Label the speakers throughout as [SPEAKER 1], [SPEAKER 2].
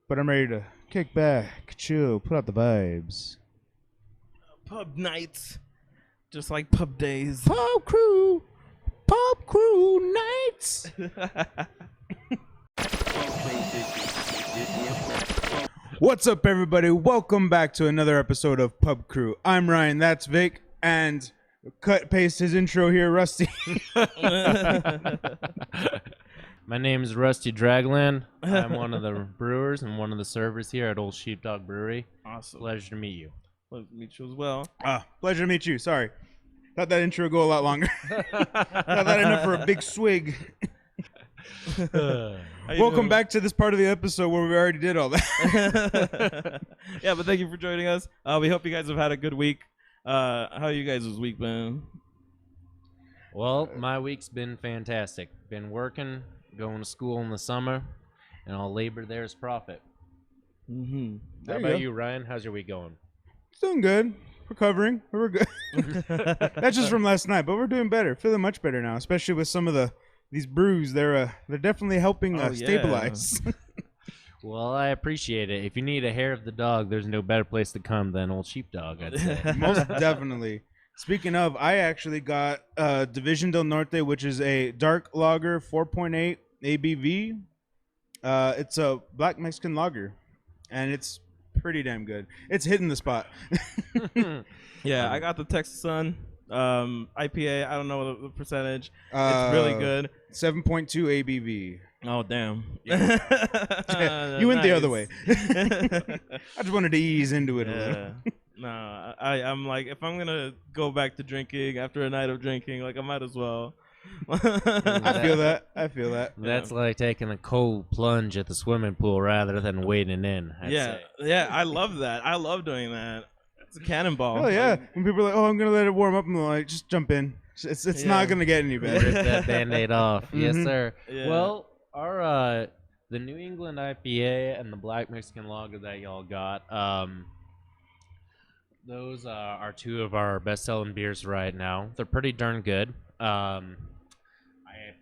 [SPEAKER 1] but I'm ready to kick back, chill, put out the vibes.
[SPEAKER 2] Pub nights, just like pub days.
[SPEAKER 1] Pub crew nights. What's up, everybody? Welcome back to another episode of Pub Crew. I'm Ryan, that's Vic, and cut paste his intro here, Rusty.
[SPEAKER 3] My name is Rusty Dragland. I'm one of the brewers and one of the servers here at Old Sheepdog Brewery.
[SPEAKER 2] Awesome.
[SPEAKER 3] Pleasure to meet you.
[SPEAKER 2] Pleasure to meet you as well.
[SPEAKER 1] Pleasure to meet you. Sorry. Thought that intro would go a lot longer. Not that enough for a big swig. Welcome back to this part of the episode where we already did all that.
[SPEAKER 2] Yeah, but thank you for joining us. We hope you guys have had a good week. How you guys' week been?
[SPEAKER 3] Well, my week's been fantastic. Been working, going to school in the summer, and all labor there's profit.
[SPEAKER 2] Mm-hmm.
[SPEAKER 3] How about you, Ryan? How's your week going?
[SPEAKER 1] It's doing good. Recovering. We're good. That's just from last night, but we're doing better. Feeling much better now, especially with some of these brews. They're definitely helping stabilize.
[SPEAKER 3] Well, I appreciate it. If you need a hair of the dog, there's no better place to come than Old Sheepdog, I'd say.
[SPEAKER 1] Most definitely. Speaking of, I actually got Division del Norte, which is a dark lager, 4.8 ABV. It's a black Mexican lager, and it's pretty damn good. It's hitting the spot.
[SPEAKER 2] Yeah, I got the Texas Sun IPA. I don't know the percentage. It's really good.
[SPEAKER 1] 7.2 ABV.
[SPEAKER 2] Oh, damn.
[SPEAKER 1] Yeah. You went the other way. I just wanted to ease into it a little.
[SPEAKER 2] No, I'm like, if I'm gonna go back to drinking after a night of drinking, like I might as well.
[SPEAKER 1] I feel that.
[SPEAKER 3] That's like taking a cold plunge at the swimming pool rather than wading in. I'd say.
[SPEAKER 2] Yeah, I love that. I love doing that. It's a cannonball.
[SPEAKER 1] Oh yeah. When people are like, "Oh, I'm gonna let it warm up," I'm like, "Just jump in. It's not gonna get any better."
[SPEAKER 3] Rip that Band-Aid off. Yes, sir.
[SPEAKER 2] Yeah.
[SPEAKER 3] Well, our the New England IPA and the Black Mexican Lager that y'all got, those are two of our best-selling beers right now. They're pretty darn good. I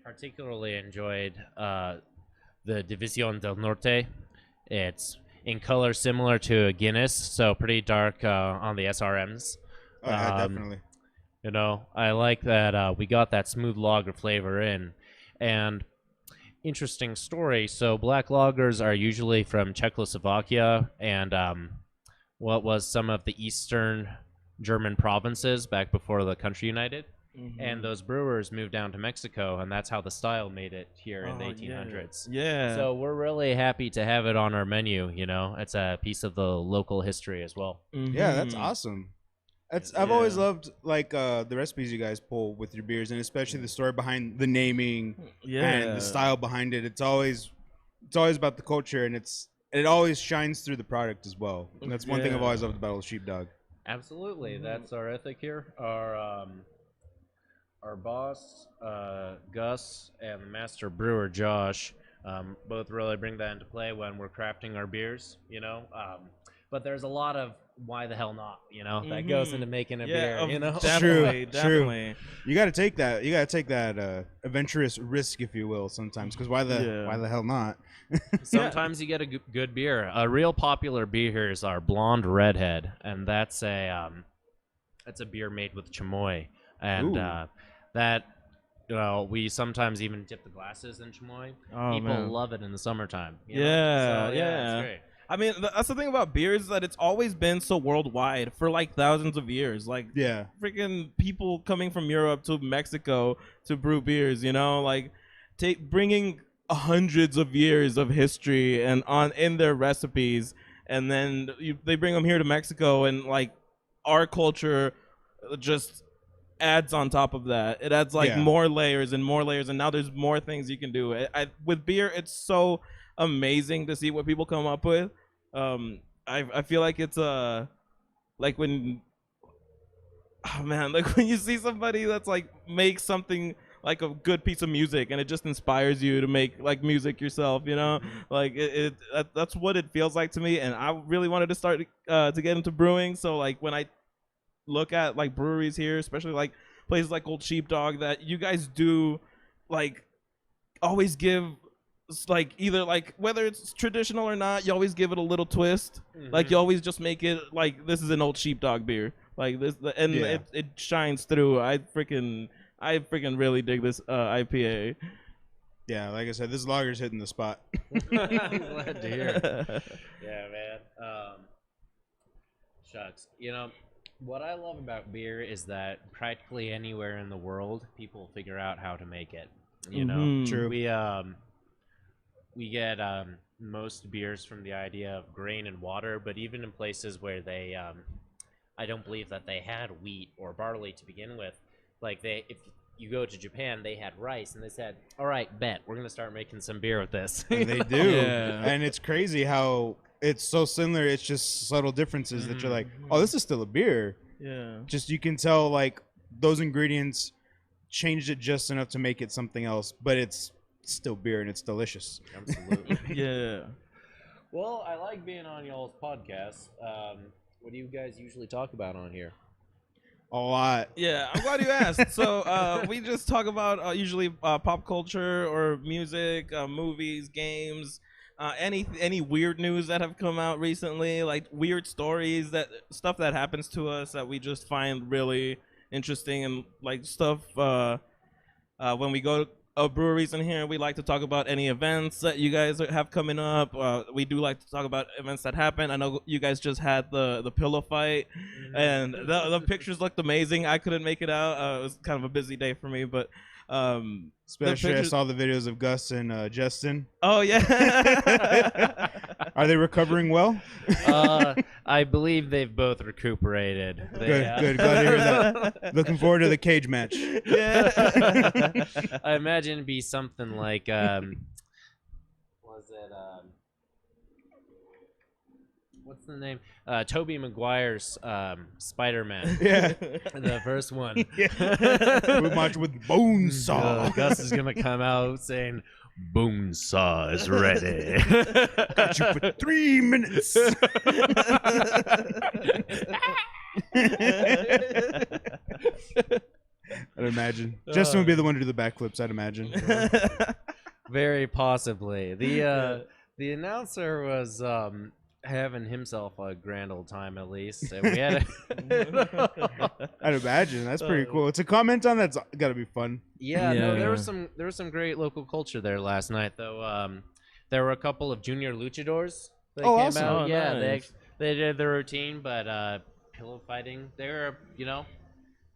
[SPEAKER 3] particularly enjoyed the División del Norte. It's in color similar to a Guinness, so pretty dark on the SRMs.
[SPEAKER 1] Oh, yeah, definitely.
[SPEAKER 3] You know, I like that we got that smooth lager flavor in. And interesting story, so black lagers are usually from Czechoslovakia and what was some of the Eastern German provinces back before the country united. Mm-hmm. And those brewers moved down to Mexico, and that's how the style made it here in the 1800s.
[SPEAKER 2] Yeah.
[SPEAKER 3] So we're really happy to have it on our menu, you know. It's a piece of the local history as well.
[SPEAKER 2] Mm-hmm.
[SPEAKER 1] Yeah, that's awesome. I've always loved like the recipes you guys pull with your beers, and especially the story behind the naming and the style behind it. It's always about the culture, and it always shines through the product as well. And that's one thing I've always loved about Old Sheepdog.
[SPEAKER 3] Absolutely. Mm-hmm. That's our ethic here. Our boss, Gus, and the master brewer, Josh, both really bring that into play when we're crafting our beers, you know. But there's a lot of why the hell not, you know, that goes into making a beer, you know.
[SPEAKER 2] Definitely.
[SPEAKER 1] True. You got to take that adventurous risk, if you will, sometimes, because why the hell not?
[SPEAKER 3] Sometimes you get a good beer. A real popular beer here is our Blonde Redhead, and that's a beer made with chamoy. And that, we sometimes even dip the glasses in chamoy. People love it in the summertime. You know? So, it's great.
[SPEAKER 2] I mean, that's the thing about beers, is that it's always been so worldwide for like thousands of years. Like, freaking people coming from Europe to Mexico to brew beers, you know, like bringing hundreds of years of history and in their recipes, and then they bring them here to Mexico, and like our culture just adds on top of that. It adds like more layers, and now there's more things you can do. With beer, it's so amazing to see what people come up with. I feel like it's like when you see somebody that's like makes something like a good piece of music, and it just inspires you to make like music yourself, you know. Like that's what it feels like to me. And I really wanted to start to get into brewing, so like when I look at like breweries here, especially like places like Old Sheepdog, that you guys do like always give like either like whether it's traditional or not, you always give it a little twist. Like you always just make it like this is an Old Sheepdog beer. Like this, and it shines through. I freaking really dig this IPA.
[SPEAKER 1] Yeah, like I said, this lager's hitting the spot.
[SPEAKER 3] I'm glad to hear it. Yeah, man. Shucks. You know, what I love about beer is that practically anywhere in the world, people figure out how to make it. You know,
[SPEAKER 1] True.
[SPEAKER 3] We get most beers from the idea of grain and water, but even in places where they, I don't believe that they had wheat or barley to begin with. Like if you go to Japan, they had rice, and they said, "All right, bet we're gonna start making some beer with this."
[SPEAKER 1] And they do, and it's crazy how it's so similar. It's just subtle differences that you're like, "Oh, this is still a beer."
[SPEAKER 2] Yeah.
[SPEAKER 1] Just you can tell like those ingredients changed it just enough to make it something else, but it's still beer and it's delicious.
[SPEAKER 3] Absolutely.
[SPEAKER 2] Yeah.
[SPEAKER 3] Well, I like being on y'all's podcast. What do you guys usually talk about on here?
[SPEAKER 1] A lot.
[SPEAKER 2] Yeah, I'm glad you asked. So we just talk about usually pop culture or music, movies, games, any weird news that have come out recently, like weird stories, stuff that happens to us that we just find really interesting, and like stuff when we go breweries in here, we like to talk about any events that you guys have coming up. We do like to talk about events that happen. I know you guys just had the pillow fight, and the pictures looked amazing. I couldn't make it out. It was kind of a busy day for me, but
[SPEAKER 1] especially I saw the videos of Gus and Justin.
[SPEAKER 2] Oh yeah.
[SPEAKER 1] Are they recovering well?
[SPEAKER 3] I believe they've both recuperated.
[SPEAKER 1] Good. Glad to hear that. Looking forward to the cage match.
[SPEAKER 2] Yeah.
[SPEAKER 3] I imagine it'd be something like, what's the name? Tobey Maguire's Spider-Man.
[SPEAKER 1] Yeah.
[SPEAKER 3] The first one.
[SPEAKER 1] Yeah. We march with Bonesaw.
[SPEAKER 3] Gus is going to come out saying, "Bonesaw is ready."
[SPEAKER 1] Got you for 3 minutes. I'd imagine. Justin would be the one to do the backflips, I'd imagine.
[SPEAKER 3] Very possibly. The announcer was having himself a grand old time, at least. And we had
[SPEAKER 1] I'd imagine. That's pretty cool. To comment on that's got to be fun.
[SPEAKER 3] Yeah, no, there was some great local culture there last night, though. There were a couple of junior luchadors that came
[SPEAKER 1] awesome.
[SPEAKER 3] out.
[SPEAKER 2] Oh,
[SPEAKER 3] Yeah,
[SPEAKER 2] nice.
[SPEAKER 3] they did their routine, but pillow fighting, they're,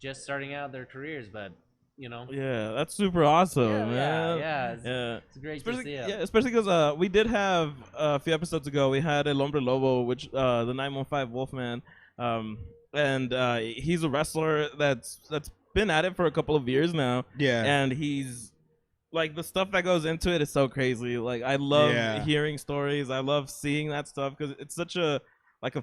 [SPEAKER 3] just starting out their careers, but,
[SPEAKER 2] Yeah, that's super awesome, man.
[SPEAKER 3] Yeah, it's great to see it.
[SPEAKER 2] Yeah, especially because we did have a few episodes ago, we had El Hombre Lobo, which the 915 Wolfman, and he's a wrestler that's been at it for a couple of years now.
[SPEAKER 1] Yeah.
[SPEAKER 2] And he's like, the stuff that goes into it is so crazy. Like, I love hearing stories. I love seeing that stuff because it's such a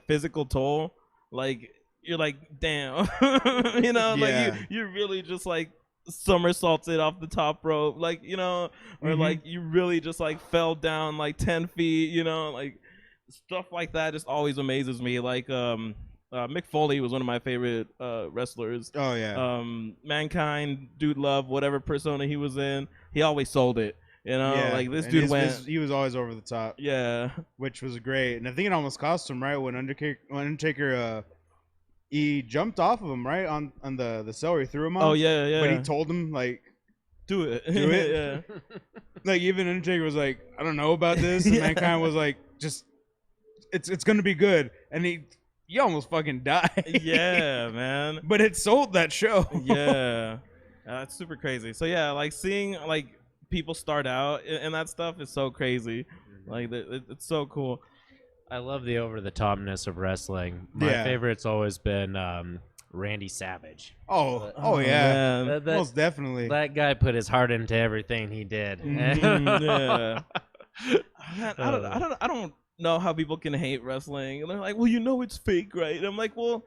[SPEAKER 2] physical toll. Like, you're like, damn, like you really just like somersaulted off the top rope, like, or like you really just like fell down like 10 feet, like stuff like that just always amazes me. Like Mick Foley was one of my favorite wrestlers.
[SPEAKER 1] Oh yeah.
[SPEAKER 2] Mankind, Dude Love, whatever persona he was in, he always sold it. Like this dude
[SPEAKER 1] he was always over the top.
[SPEAKER 2] Yeah,
[SPEAKER 1] which was great, and I think it almost cost him, right, when Undertaker he jumped off of him, right, on the cell where he threw him on.
[SPEAKER 2] Oh yeah.
[SPEAKER 1] But he told him like,
[SPEAKER 2] do it.
[SPEAKER 1] Yeah. Like even Undertaker was like, I don't know about this, and Mankind was like, just it's gonna be good, and he almost fucking died.
[SPEAKER 2] Yeah, man.
[SPEAKER 1] But it sold that show.
[SPEAKER 2] Yeah, it's super crazy. So yeah, like seeing like people start out and that stuff is so crazy. Like it's so cool.
[SPEAKER 3] I love the over-the-topness of wrestling. My favorite's always been Randy Savage.
[SPEAKER 1] Oh yeah, most definitely.
[SPEAKER 3] That guy put his heart into everything he did.
[SPEAKER 2] Yeah. Man, I don't know how people can hate wrestling. And they're like, well, it's fake, right? And I'm like, well,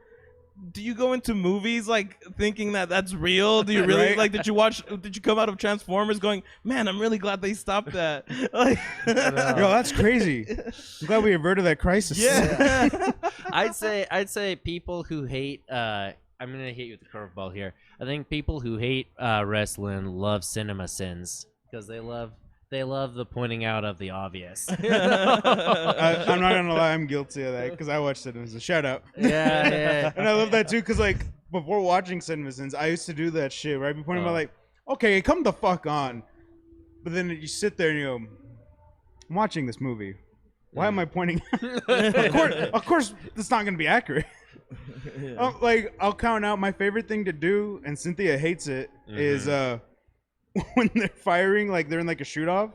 [SPEAKER 2] do you go into movies like thinking that that's real? Do you really
[SPEAKER 1] right?
[SPEAKER 2] like? Did you come out of Transformers going, man, I'm really glad they stopped that? Like,
[SPEAKER 1] yo, that's crazy. I'm glad we averted that crisis.
[SPEAKER 2] Yeah.
[SPEAKER 3] I'd say people who hate. I'm gonna hit you with a curveball here. I think people who hate wrestling love cinema sins because they love They love the pointing out of the obvious.
[SPEAKER 1] I'm not gonna lie, I'm guilty of that because I watched it as a shout out.
[SPEAKER 3] Yeah.
[SPEAKER 1] And I love that too because like before watching Cinema Sins, I used to do that shit, right? Be pointing out like, okay, come the fuck on. But then you sit there and you go, I'm watching this movie. Why am I pointing? Of course, it's not gonna be accurate. Yeah. Like I'll count out my favorite thing to do, and Cynthia hates it. Is when they're firing, like they're in like a shoot off,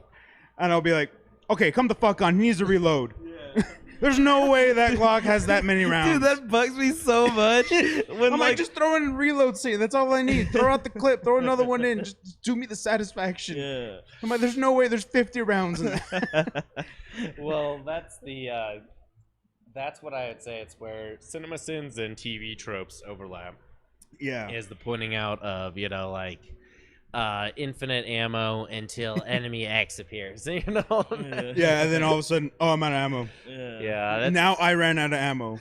[SPEAKER 1] and I'll be like, okay, come the fuck on, he needs to reload. Yeah. There's no way that Glock has that many rounds.
[SPEAKER 2] Dude, that bugs me so much. When
[SPEAKER 1] I'm like, just throw in a reload scene. That's all I need. Throw out the clip. Throw another one in. Just do me the satisfaction. Yeah. I'm like, there's no way there's 50 rounds in that.
[SPEAKER 3] Well, that's what I would say. It's where Cinema Sins and TV tropes overlap.
[SPEAKER 1] Yeah.
[SPEAKER 3] Is the pointing out of, like, infinite ammo until enemy X appears, Yeah,
[SPEAKER 1] and then all of a sudden, I'm out of ammo.
[SPEAKER 3] Yeah.
[SPEAKER 1] Now I ran out of ammo.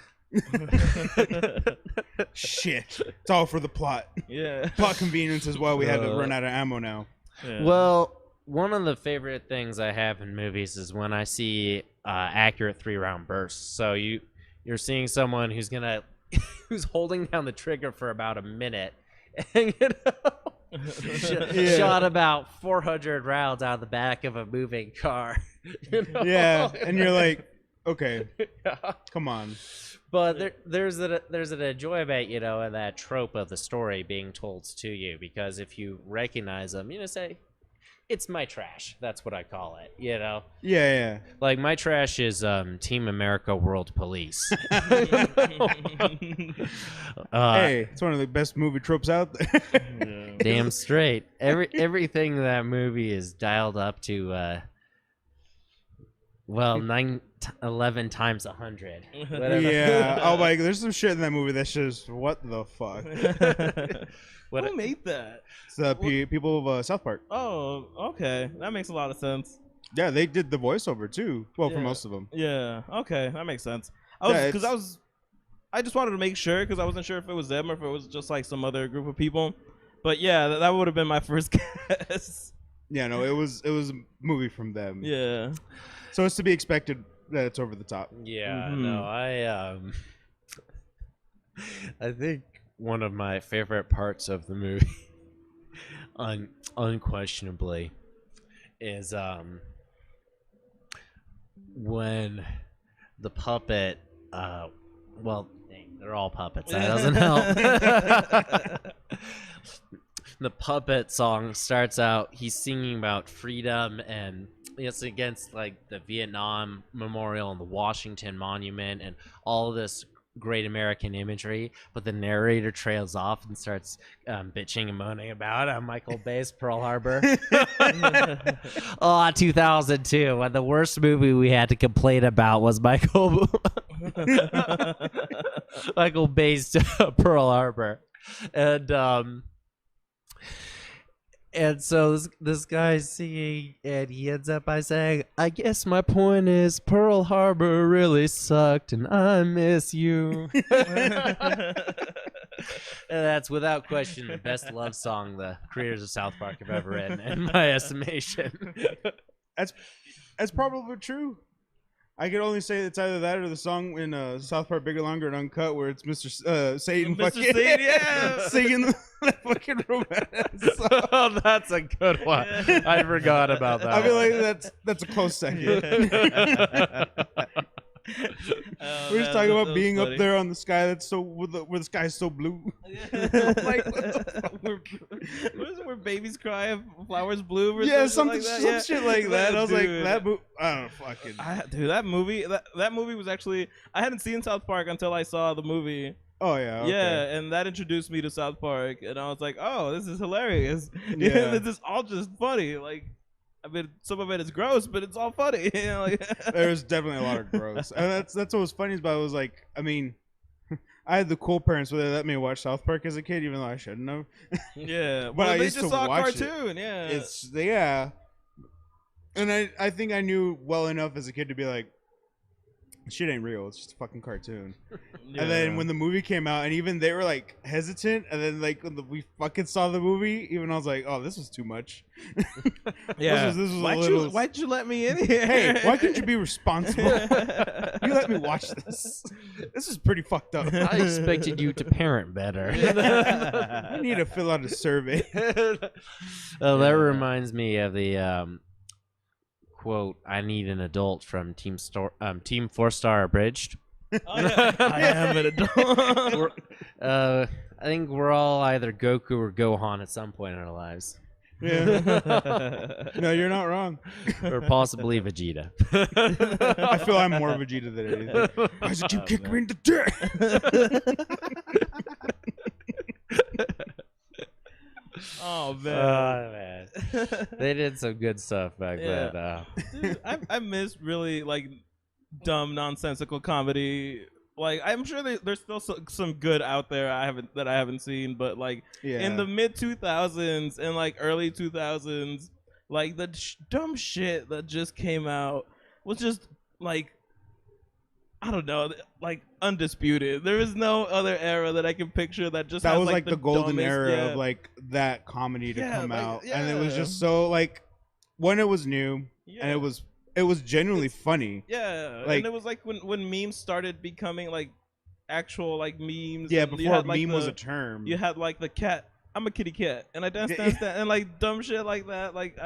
[SPEAKER 1] Shit. It's all for the plot.
[SPEAKER 2] Yeah.
[SPEAKER 1] Plot convenience is why we had to run out of ammo now.
[SPEAKER 3] Yeah. Well, one of the favorite things I have in movies is when I see accurate 3-round bursts. So you're seeing someone who's holding down the trigger for about a minute and shot about 400 rounds out of the back of a moving car.
[SPEAKER 1] Yeah, and you're like, okay, come on.
[SPEAKER 3] But there's an enjoyment, in that trope of the story being told to you, because if you recognize them, say, it's my trash. That's what I call it,
[SPEAKER 1] Yeah.
[SPEAKER 3] Like, my trash is Team America World Police.
[SPEAKER 1] Hey, it's one of the best movie tropes out there.
[SPEAKER 3] Damn straight. Everything in that movie is dialed up to, 11 times 100.
[SPEAKER 1] Yeah. Oh my, there's some shit in that movie that's just, what the fuck?
[SPEAKER 2] Who made that?
[SPEAKER 1] It's the people of South Park.
[SPEAKER 2] Oh, okay. That makes a lot of sense.
[SPEAKER 1] Yeah, they did the voiceover too. Well, for most of them.
[SPEAKER 2] Yeah. Okay, that makes sense. I just wanted to make sure because I wasn't sure if it was them or if it was just like some other group of people. But yeah, that would have been my first guess.
[SPEAKER 1] Yeah, no, it was a movie from them.
[SPEAKER 2] Yeah.
[SPEAKER 1] So it's to be expected that it's over the top.
[SPEAKER 3] Yeah. No, I think one of my favorite parts of the movie, unquestionably, is when the puppet. They're all puppets. That doesn't help. The puppet song starts out. He's singing about freedom, and it's against like the Vietnam Memorial and the Washington Monument and all of this great American imagery, but the narrator trails off and starts bitching and moaning about Michael Bay's Pearl Harbor. 2002, when the worst movie we had to complain about was Michael Bay's Pearl Harbor. And so this guy's singing, and he ends up by saying, I guess my point is Pearl Harbor really sucked, and I miss you. And that's without question the best love song the creators of South Park have ever written, in my estimation.
[SPEAKER 1] That's probably true. I could only say it's either that or the song in South Park Bigger, Longer, and Uncut where it's Mr. Satan
[SPEAKER 2] Mr. Satan, yeah.
[SPEAKER 1] singing the fucking romance song.
[SPEAKER 3] Oh, that's a good one. Yeah. I forgot about that.
[SPEAKER 1] I feel like that's a close second. We're just talking about being up there on the sky that's so where the sky is so blue.
[SPEAKER 2] Like, where babies cry if flowers bloom or something like that?
[SPEAKER 1] Some shit like that. I was like, that movie, I don't know, fucking.
[SPEAKER 2] Dude, that movie was actually, I hadn't seen South Park until I saw the movie.
[SPEAKER 1] Oh yeah. Okay.
[SPEAKER 2] Yeah, and that introduced me to South Park, and I was like, oh, this is hilarious.
[SPEAKER 1] Yeah.
[SPEAKER 2] This is all just funny. Like, I mean, some of it is gross, but it's all funny.
[SPEAKER 1] There's definitely a lot of gross, and that's what was funny about it. Was like, I mean, I had the cool parents where they let me watch South Park as a kid, even though I shouldn't have.
[SPEAKER 2] Yeah,
[SPEAKER 1] but I
[SPEAKER 2] they
[SPEAKER 1] used
[SPEAKER 2] just
[SPEAKER 1] to
[SPEAKER 2] saw
[SPEAKER 1] watch
[SPEAKER 2] a cartoon.
[SPEAKER 1] It. Yeah, and I think I knew well enough as a kid to be like, shit ain't real. It's just a fucking cartoon. Yeah. And then when the movie came out, and even they were like hesitant, and then like when we fucking saw the movie, even I was like, oh, this was too much.
[SPEAKER 2] Yeah.
[SPEAKER 1] This was
[SPEAKER 2] why'd you let me in here?
[SPEAKER 1] Hey, why couldn't you be responsible? You let me watch this. This is pretty fucked up.
[SPEAKER 3] I expected you to parent better.
[SPEAKER 1] I need to fill out a survey.
[SPEAKER 3] That reminds me of the quote, "I need an adult" from Team 4-Star Abridged.
[SPEAKER 2] I am an adult.
[SPEAKER 3] I think we're all either Goku or Gohan at some point in our lives.
[SPEAKER 1] Yeah. No, you're not wrong.
[SPEAKER 3] Or possibly Vegeta.
[SPEAKER 1] I feel I'm more Vegeta than anything. Why does it keep kicking me in the dick?
[SPEAKER 2] Oh man.
[SPEAKER 3] They did some good stuff back then.
[SPEAKER 2] Dude, I miss really like dumb nonsensical comedy. Like I'm sure there's still some good out there I haven't seen, but like in the mid 2000s and like early 2000s, like the dumb shit that just came out was just like, I don't know, like undisputed. There is no other era that I can picture that just
[SPEAKER 1] that
[SPEAKER 2] has,
[SPEAKER 1] was like the golden
[SPEAKER 2] dumbest,
[SPEAKER 1] era of like that comedy to come
[SPEAKER 2] like,
[SPEAKER 1] out, and it was just so like when it was new and it was genuinely funny.
[SPEAKER 2] Yeah, like, and it was like when memes started becoming like actual like memes.
[SPEAKER 1] Yeah, before
[SPEAKER 2] had, like,
[SPEAKER 1] meme was a term.
[SPEAKER 2] You had like the cat. I'm a kitty cat, and I dance, and like dumb shit like that. Like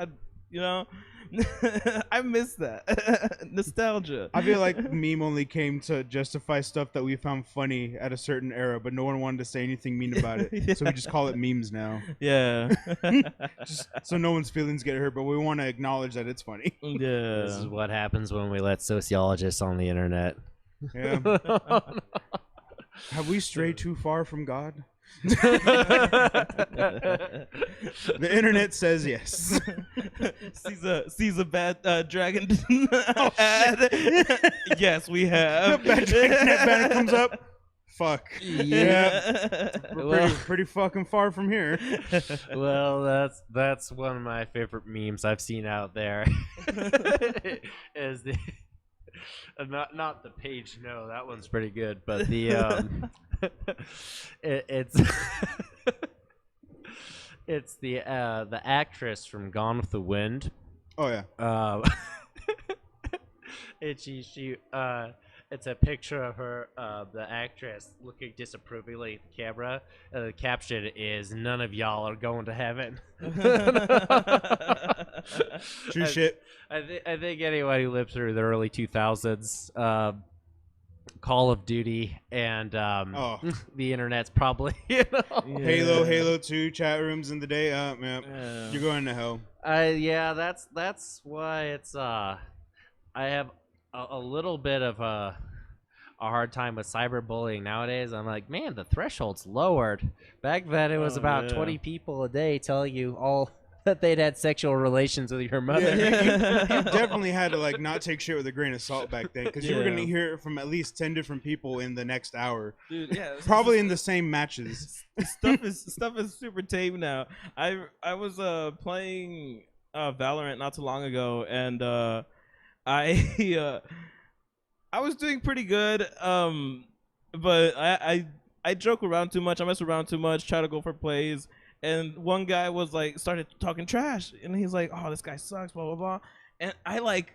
[SPEAKER 2] I miss that nostalgia.
[SPEAKER 1] I feel like meme only came to justify stuff that we found funny at a certain era, but no one wanted to say anything mean about it. So we just call it memes now.
[SPEAKER 2] Yeah.
[SPEAKER 1] Just so no one's feelings get hurt, but we want to acknowledge that it's funny.
[SPEAKER 2] Yeah.
[SPEAKER 3] This is what happens when we let sociologists on the internet.
[SPEAKER 1] Yeah. Have we strayed too far from God? The internet says yes.
[SPEAKER 2] sees a bad dragon ad. Yes, we have.
[SPEAKER 1] The bad dragon ad banner comes up. Fuck. Yeah. We're pretty fucking far from here.
[SPEAKER 3] Well, that's one of my favorite memes I've seen out there. Is the not the page? No, that one's pretty good. But the it's it's the actress from Gone with the Wind.
[SPEAKER 1] Oh yeah.
[SPEAKER 3] It's a picture of her, the actress, looking disapprovingly at the camera. The caption is, "None of y'all are going to heaven."
[SPEAKER 1] True shit.
[SPEAKER 3] I think anyone who lived through the early 2000s, Call of Duty, and the internet's probably,
[SPEAKER 1] Halo 2 chat rooms in the day. You're going to hell.
[SPEAKER 3] That's why it's I have a little bit of a hard time with cyberbullying nowadays. I'm like, man, the threshold's lowered. Back then, it was about 20 people a day telling you all that they'd had sexual relations with your mother.
[SPEAKER 1] Yeah, you definitely had to like not take shit with a grain of salt back then, because you were gonna hear it from at least 10 different people in the next hour.
[SPEAKER 2] Dude, yeah,
[SPEAKER 1] probably in the same matches.
[SPEAKER 2] Stuff is super tame now. I was playing Valorant not too long ago, and I was doing pretty good, but I joke around too much. I mess around too much. Try to go for plays. And one guy was like, started talking trash, and he's like, "Oh, this guy sucks," blah blah blah. And I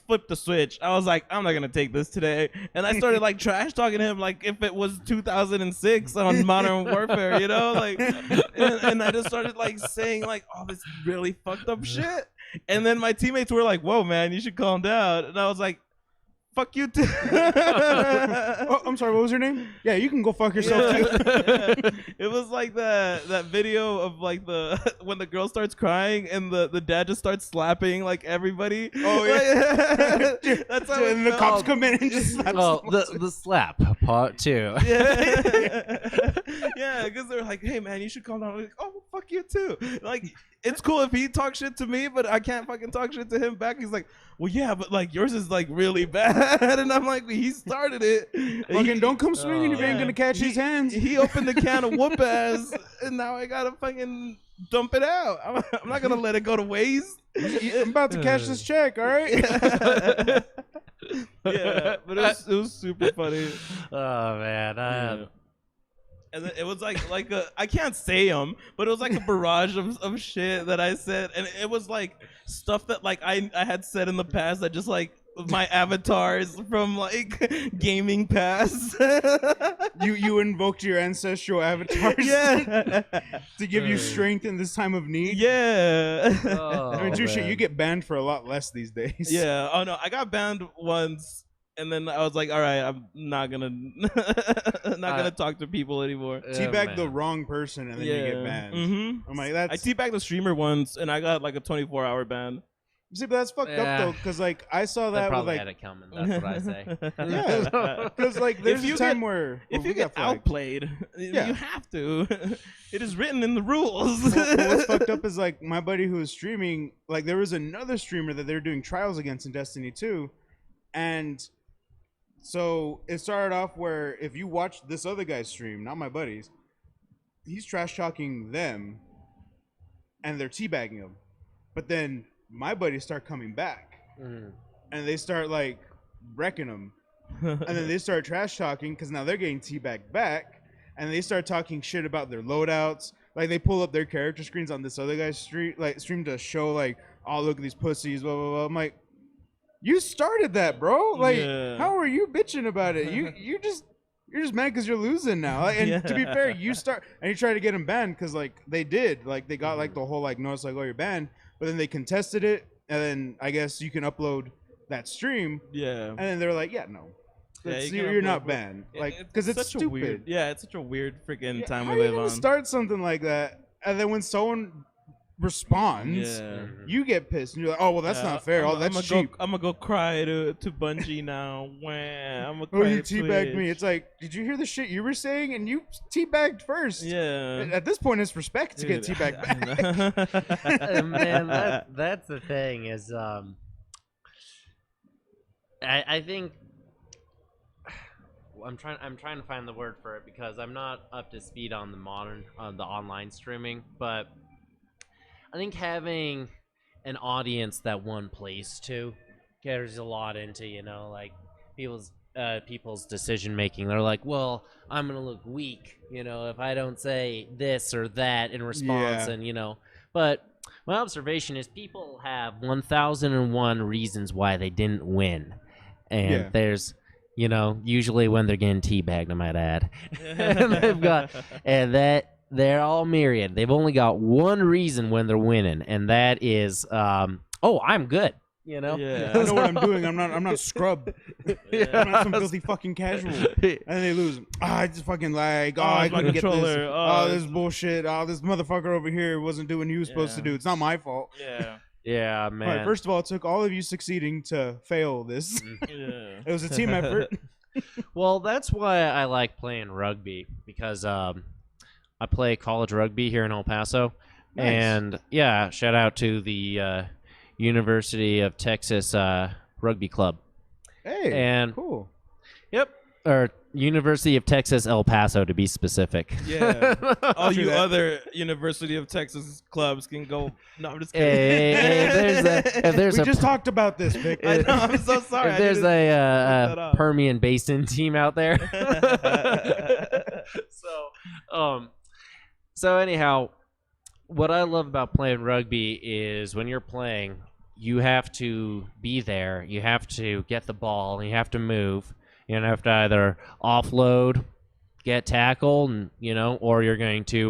[SPEAKER 2] flipped the switch. I was like, I'm not gonna take this today, and I started like trash talking to him like if it was 2006 on Modern Warfare, you know, like, and I just started like saying like all this really fucked up shit. And then my teammates were like, "Whoa, man, you should calm down." And I was like, "Fuck you too."
[SPEAKER 1] Oh, I'm sorry, what was your name? Yeah, you can go fuck yourself too.
[SPEAKER 2] It was like that video of like when the girl starts crying and the dad just starts slapping like everybody.
[SPEAKER 1] Oh yeah.
[SPEAKER 2] That's how
[SPEAKER 1] and the cops come in and just slap.
[SPEAKER 3] Well, the slap part too.
[SPEAKER 2] Yeah, because they're like, "Hey man, you should calm down." I'm like, "Oh, well, fuck you too." Like, it's cool if he talks shit to me, but I can't fucking talk shit to him back. He's like, "Well, yeah, but like yours is like really bad," and I'm like, "He started it.
[SPEAKER 1] Fucking don't come swinging if you ain't gonna catch his hands."
[SPEAKER 2] He opened the can of whoop ass, and now I gotta fucking dump it out. I'm not gonna let it go to waste.
[SPEAKER 1] I'm about to cash this check. All right.
[SPEAKER 2] Yeah, but it was super funny.
[SPEAKER 3] Oh man,
[SPEAKER 2] Yeah. And then it was like a, I can't say them, but it was like a barrage of shit that I said, and it was like stuff that like I had said in the past that just like my avatars from like gaming past.
[SPEAKER 1] You invoked your ancestral avatars,
[SPEAKER 2] yeah,
[SPEAKER 1] to give you strength in this time of need.
[SPEAKER 2] yeah.
[SPEAKER 3] Oh,
[SPEAKER 1] I mean, true shit,
[SPEAKER 3] man.
[SPEAKER 1] you get banned for a lot less these days.
[SPEAKER 2] Yeah. Oh no, I got banned once. And then I was like, all right, I'm not gonna talk to people anymore.
[SPEAKER 1] Teabag the wrong person and then you get banned.
[SPEAKER 2] Mm-hmm.
[SPEAKER 1] I'm like,
[SPEAKER 2] I teabagged the streamer once and I got like a 24-hour ban.
[SPEAKER 1] See, but that's fucked up though, because like I saw that with
[SPEAKER 3] probably
[SPEAKER 1] like
[SPEAKER 3] had it coming. That's what I say.
[SPEAKER 1] yeah, because like there's a time where
[SPEAKER 2] if you get outplayed, you have to. It is written in the rules.
[SPEAKER 1] Well, what's fucked up is like my buddy who was streaming, like there was another streamer that they were doing trials against in Destiny 2, and so it started off where if you watch this other guy's stream, not my buddy's, he's trash talking them, and they're teabagging him, but then my buddies start coming back, and they start like wrecking him, and then they start trash talking because now they're getting teabagged back, and they start talking shit about their loadouts. Like they pull up their character screens on this other guy's stream to show like, oh look at these pussies, blah blah blah. I'm like, you started that, bro. Like, how are you bitching about it? You're just mad because you're losing now. And to be fair, you try to get him banned because like they did, like they got like the whole like notice like, oh you're banned, but then they contested it, and then I guess you can upload that stream. Yeah. And then they're like, yeah, no. Yeah, you're not banned, like, because it's stupid.
[SPEAKER 2] It's such a weird freaking time
[SPEAKER 1] we
[SPEAKER 2] live on.
[SPEAKER 1] How you start something like that, and then when someone responds, you get pissed, and you're like, oh well, that's not fair. That's cheap.
[SPEAKER 2] I'm gonna go cry to Bungie now. I'm gonna cry.
[SPEAKER 1] Oh, you teabagged me. It's like, did you hear the shit you were saying? And you teabagged first.
[SPEAKER 2] Yeah.
[SPEAKER 1] At this point, it's respect to get teabagged back.
[SPEAKER 3] Man, that's the thing is, I think. I'm trying to find the word for it because I'm not up to speed on the online streaming, but I think having an audience that one plays to carries a lot into, like people's decision making. They're like, well, I'm gonna look weak, if I don't say this or that in response, and But my observation is people have 1,001 reasons why they didn't win, and there's usually when they're getting teabagged, I might add. They're all myriad. They've only got one reason when they're winning, and that is, I'm good.
[SPEAKER 1] I know what I'm doing. I'm not scrub. I'm not some filthy fucking casual. And then they lose. I just fucking lag. I couldn't get this. This is bullshit. This motherfucker over here wasn't doing what he was supposed to do. It's not my fault.
[SPEAKER 3] Yeah, man.
[SPEAKER 1] All right, first of all, it took all of you succeeding to fail this. It was a team effort.
[SPEAKER 3] Well, that's why I like playing rugby, because I play college rugby here in El Paso. Nice. And shout out to the University of Texas Rugby Club.
[SPEAKER 1] Hey, cool.
[SPEAKER 3] Yep. Or University of Texas El Paso, to be specific.
[SPEAKER 2] Yeah. All you other University of Texas clubs can go. No, I'm just kidding.
[SPEAKER 1] We just talked about this, Vic.
[SPEAKER 2] I know, I'm so sorry.
[SPEAKER 3] If there's a Permian Basin team out there. So anyhow, what I love about playing rugby is when you're playing, you have to be there. You have to get the ball. And you have to move. You have to either offload, get tackled, and or you're going to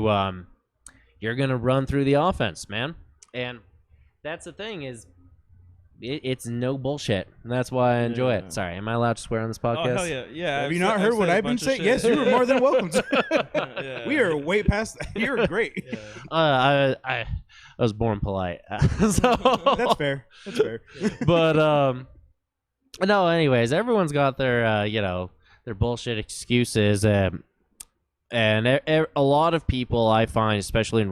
[SPEAKER 3] run through the offense, man. And that's the thing is, it's no bullshit, and that's why I enjoy it. Sorry, am I allowed to swear on this podcast?
[SPEAKER 2] Oh hell yeah, yeah.
[SPEAKER 1] Have you not heard what I've been saying? Yes, you were more than welcome to. We are way past that. You're great.
[SPEAKER 3] I was born polite, so
[SPEAKER 1] that's fair. That's fair.
[SPEAKER 3] But no, anyways, everyone's got their their bullshit excuses, and a lot of people I find, especially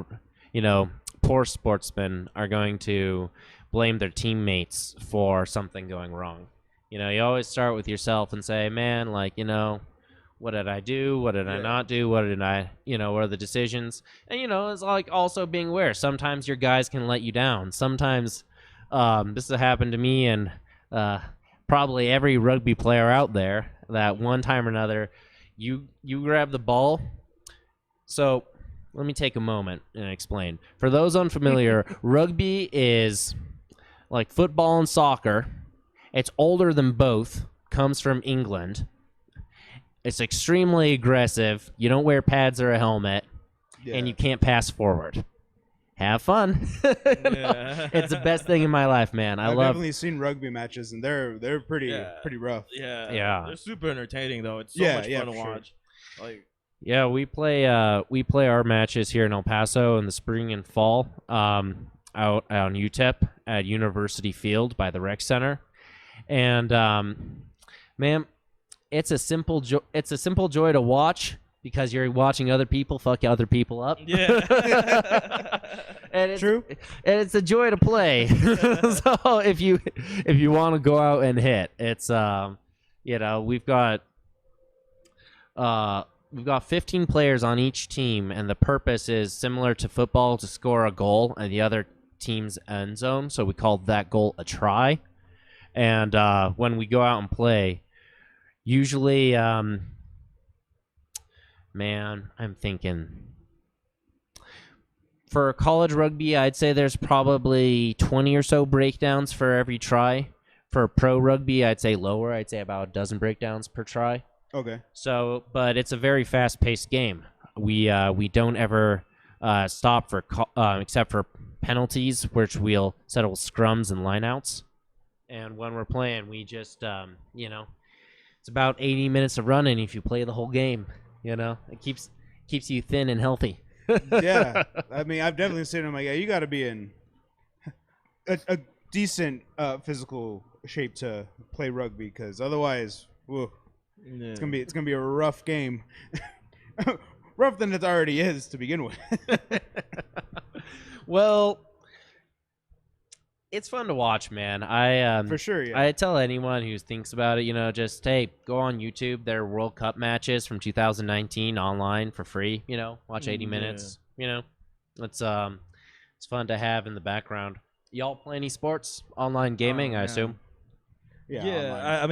[SPEAKER 3] poor sportsmen, are going to blame their teammates for something going wrong. You always start with yourself and say, man, like, what did I do? What did I not do? What did I, what are the decisions? And, it's like also being aware. Sometimes your guys can let you down. Sometimes this has happened to me, and probably every rugby player out there that one time or another, you grab the ball. So let me take a moment and explain. For those unfamiliar, rugby is like football and soccer. It's older than both, comes from England. It's extremely aggressive. You don't wear pads or a helmet, and you can't pass forward. Have fun. It's the best thing in my life, man. I've
[SPEAKER 1] definitely seen rugby matches, and they're pretty rough.
[SPEAKER 2] Yeah. They're super entertaining though. It's so much fun to watch. Like,
[SPEAKER 3] yeah, we play our matches here in El Paso in the spring and fall, out on UTEP at University Field by the Rec Center, and man, it's a simple joy to watch. Because you're watching other people fuck other people up. Yeah. And it's true. And it's a joy to play. So if you want to go out and hit, it's we've got 15 players on each team, and the purpose is similar to football, to score a goal in the other team's end zone. So we call that goal a try. And when we go out and play, usually man, I'm thinking. For college rugby, I'd say there's probably 20 or so breakdowns for every try. For pro rugby, I'd say lower. I'd say about a dozen breakdowns per try.
[SPEAKER 1] Okay.
[SPEAKER 3] So, but it's a very fast-paced game. We don't ever stop for except for penalties, which we'll settle scrums and lineouts. And when we're playing, we just it's about 80 minutes of running if you play the whole game. It keeps you thin and healthy.
[SPEAKER 1] Yeah, I mean, I've definitely seen them. Like, you got to be in a decent physical shape to play rugby, because otherwise, it's gonna be a rough game. Rougher than it already is to begin with.
[SPEAKER 3] Well, it's fun to watch, man.
[SPEAKER 1] For sure, yeah.
[SPEAKER 3] I tell anyone who thinks about it, just go on YouTube. There are World Cup matches from 2019 online for free. Watch 80 minutes. It's fun to have in the background. Y'all play any sports? Online gaming, I assume.
[SPEAKER 2] Yeah,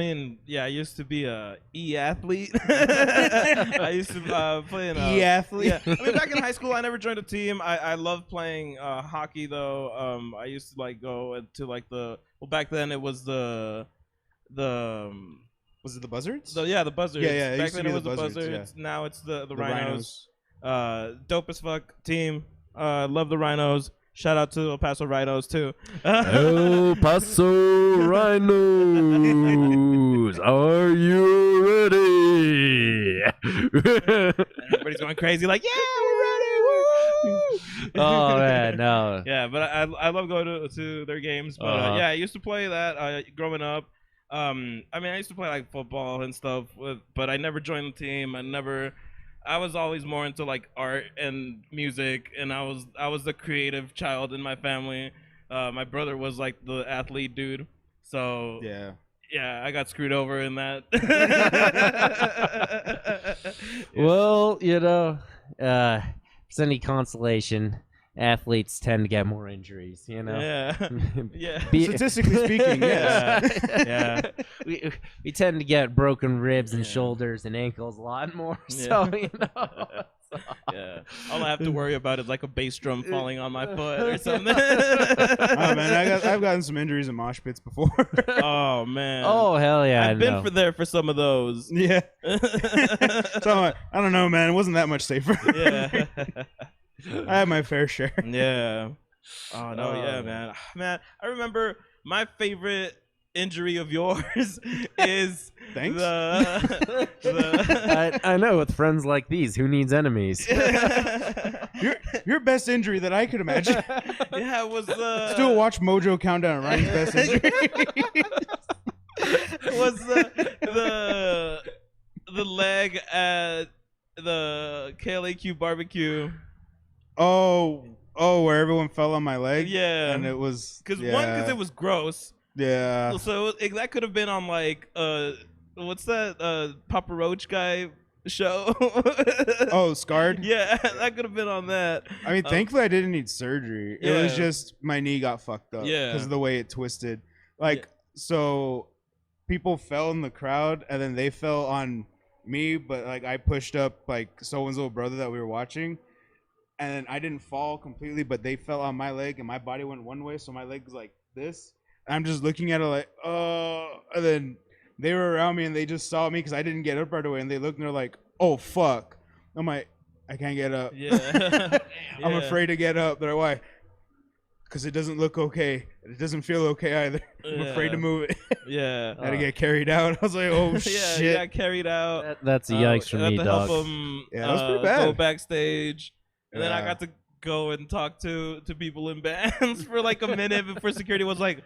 [SPEAKER 2] I used to be a e-athlete. I used to play an
[SPEAKER 1] e-athlete.
[SPEAKER 2] Yeah, back in high school, I never joined a team. I loved playing hockey though. I used to go to back then it was the
[SPEAKER 1] was it the Buzzards?
[SPEAKER 2] The Buzzards.
[SPEAKER 1] Yeah.
[SPEAKER 2] Back then it was the Buzzards. Yeah. Now it's the Rhinos. Dope as fuck team. Love the Rhinos. Shout out to El Paso Rhinos too.
[SPEAKER 3] El Paso Rhinos, are you ready?
[SPEAKER 2] Everybody's going crazy like, yeah, we're ready. Woo!
[SPEAKER 3] Oh man, no.
[SPEAKER 2] Yeah, but I love going to their games. But I used to play that growing up. I used to play like football and stuff, but I never joined the team. I was always more into like art and music, and I was the creative child in my family. My brother was like the athlete dude, so yeah, I got screwed over in that.
[SPEAKER 3] Well, if it's any consolation, athletes tend to get more injuries,
[SPEAKER 2] Yeah.
[SPEAKER 1] Statistically speaking, yes.
[SPEAKER 2] Yeah.
[SPEAKER 3] We tend to get broken ribs and shoulders and ankles a lot more. So,
[SPEAKER 2] Yeah. All I have to worry about is like a bass drum falling on my foot or something.
[SPEAKER 1] Oh man, I've gotten some injuries in mosh pits before.
[SPEAKER 2] Oh man.
[SPEAKER 3] Oh hell yeah.
[SPEAKER 2] I've been there for some of those.
[SPEAKER 1] Yeah. So I don't know, man. It wasn't that much safer.
[SPEAKER 2] Yeah.
[SPEAKER 1] I had my fair share.
[SPEAKER 2] Yeah. Oh no, yeah, man. I remember my favorite injury of yours is
[SPEAKER 1] Thanks.
[SPEAKER 3] I know, with friends like these, who needs enemies?
[SPEAKER 1] Your best injury that I could imagine.
[SPEAKER 2] Yeah, it was
[SPEAKER 1] Still watch Mojo countdown on Ryan's best injury.
[SPEAKER 2] Was the leg at the KLAQ barbecue.
[SPEAKER 1] Oh, where everyone fell on my leg?
[SPEAKER 2] Yeah.
[SPEAKER 1] And it was...
[SPEAKER 2] Because it was gross.
[SPEAKER 1] Yeah.
[SPEAKER 2] So that could have been on like, what's that Papa Roach guy show?
[SPEAKER 1] Oh, Scarred?
[SPEAKER 2] Yeah, that could have been on that.
[SPEAKER 1] I mean, thankfully I didn't need surgery. It was just my knee got fucked up.
[SPEAKER 2] Yeah.
[SPEAKER 1] Because of the way it twisted. Like, so people fell in the crowd and then they fell on me, but like I pushed up like someone's little brother that we were watching, and then I didn't fall completely, but they fell on my leg and my body went one way, so my leg's like this. And I'm just looking at it like, and then they were around me and they just saw me because I didn't get up right away, and they looked and they're like, oh fuck. I'm like, I can't get up.
[SPEAKER 2] Yeah.
[SPEAKER 1] I'm afraid to get up. They're like, why? Because it doesn't look okay. It doesn't feel okay either. I'm afraid to move it.
[SPEAKER 2] Yeah.
[SPEAKER 1] I had to get carried out. I was like, oh shit.
[SPEAKER 2] Yeah, you got carried out.
[SPEAKER 3] That's a yikes for me, dog.
[SPEAKER 2] Help him,
[SPEAKER 1] yeah, that was pretty bad.
[SPEAKER 2] Go backstage. And then I got to go and talk to people in bands for like a minute before security was like,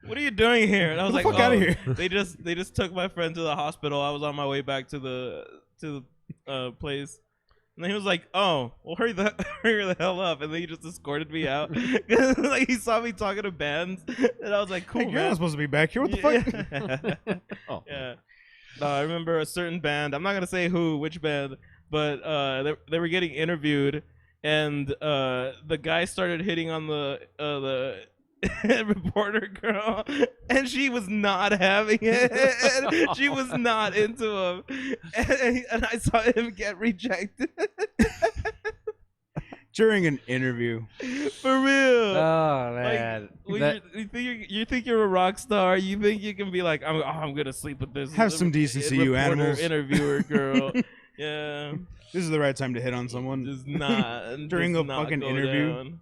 [SPEAKER 2] what are you doing here? And I was like,
[SPEAKER 1] fuck out of here.
[SPEAKER 2] They just took my friend to the hospital. I was on my way back to the place. And then he was like, "Oh, well, hurry the hell up!" And then he just escorted me out. Like he saw me talking to bands, and I was like, "Cool,
[SPEAKER 1] hey,
[SPEAKER 2] man."
[SPEAKER 1] You're not supposed to be back here. What the
[SPEAKER 2] fuck? Oh. Yeah. I remember a certain band. I'm not gonna say which band, but they were getting interviewed, and the guy started hitting on the reporter girl, and she was not having it. She was not into him, and I saw him get rejected
[SPEAKER 1] during an interview.
[SPEAKER 2] For real.
[SPEAKER 3] Oh man,
[SPEAKER 2] like, you think you're a rock star. You think you can be like, I'm gonna sleep with this.
[SPEAKER 1] Have some decency, you animals.
[SPEAKER 2] Interviewer girl. Yeah.
[SPEAKER 1] This is the right time to hit on someone.
[SPEAKER 2] Just not
[SPEAKER 1] during
[SPEAKER 2] just
[SPEAKER 1] a
[SPEAKER 2] not
[SPEAKER 1] fucking interview.
[SPEAKER 2] Down.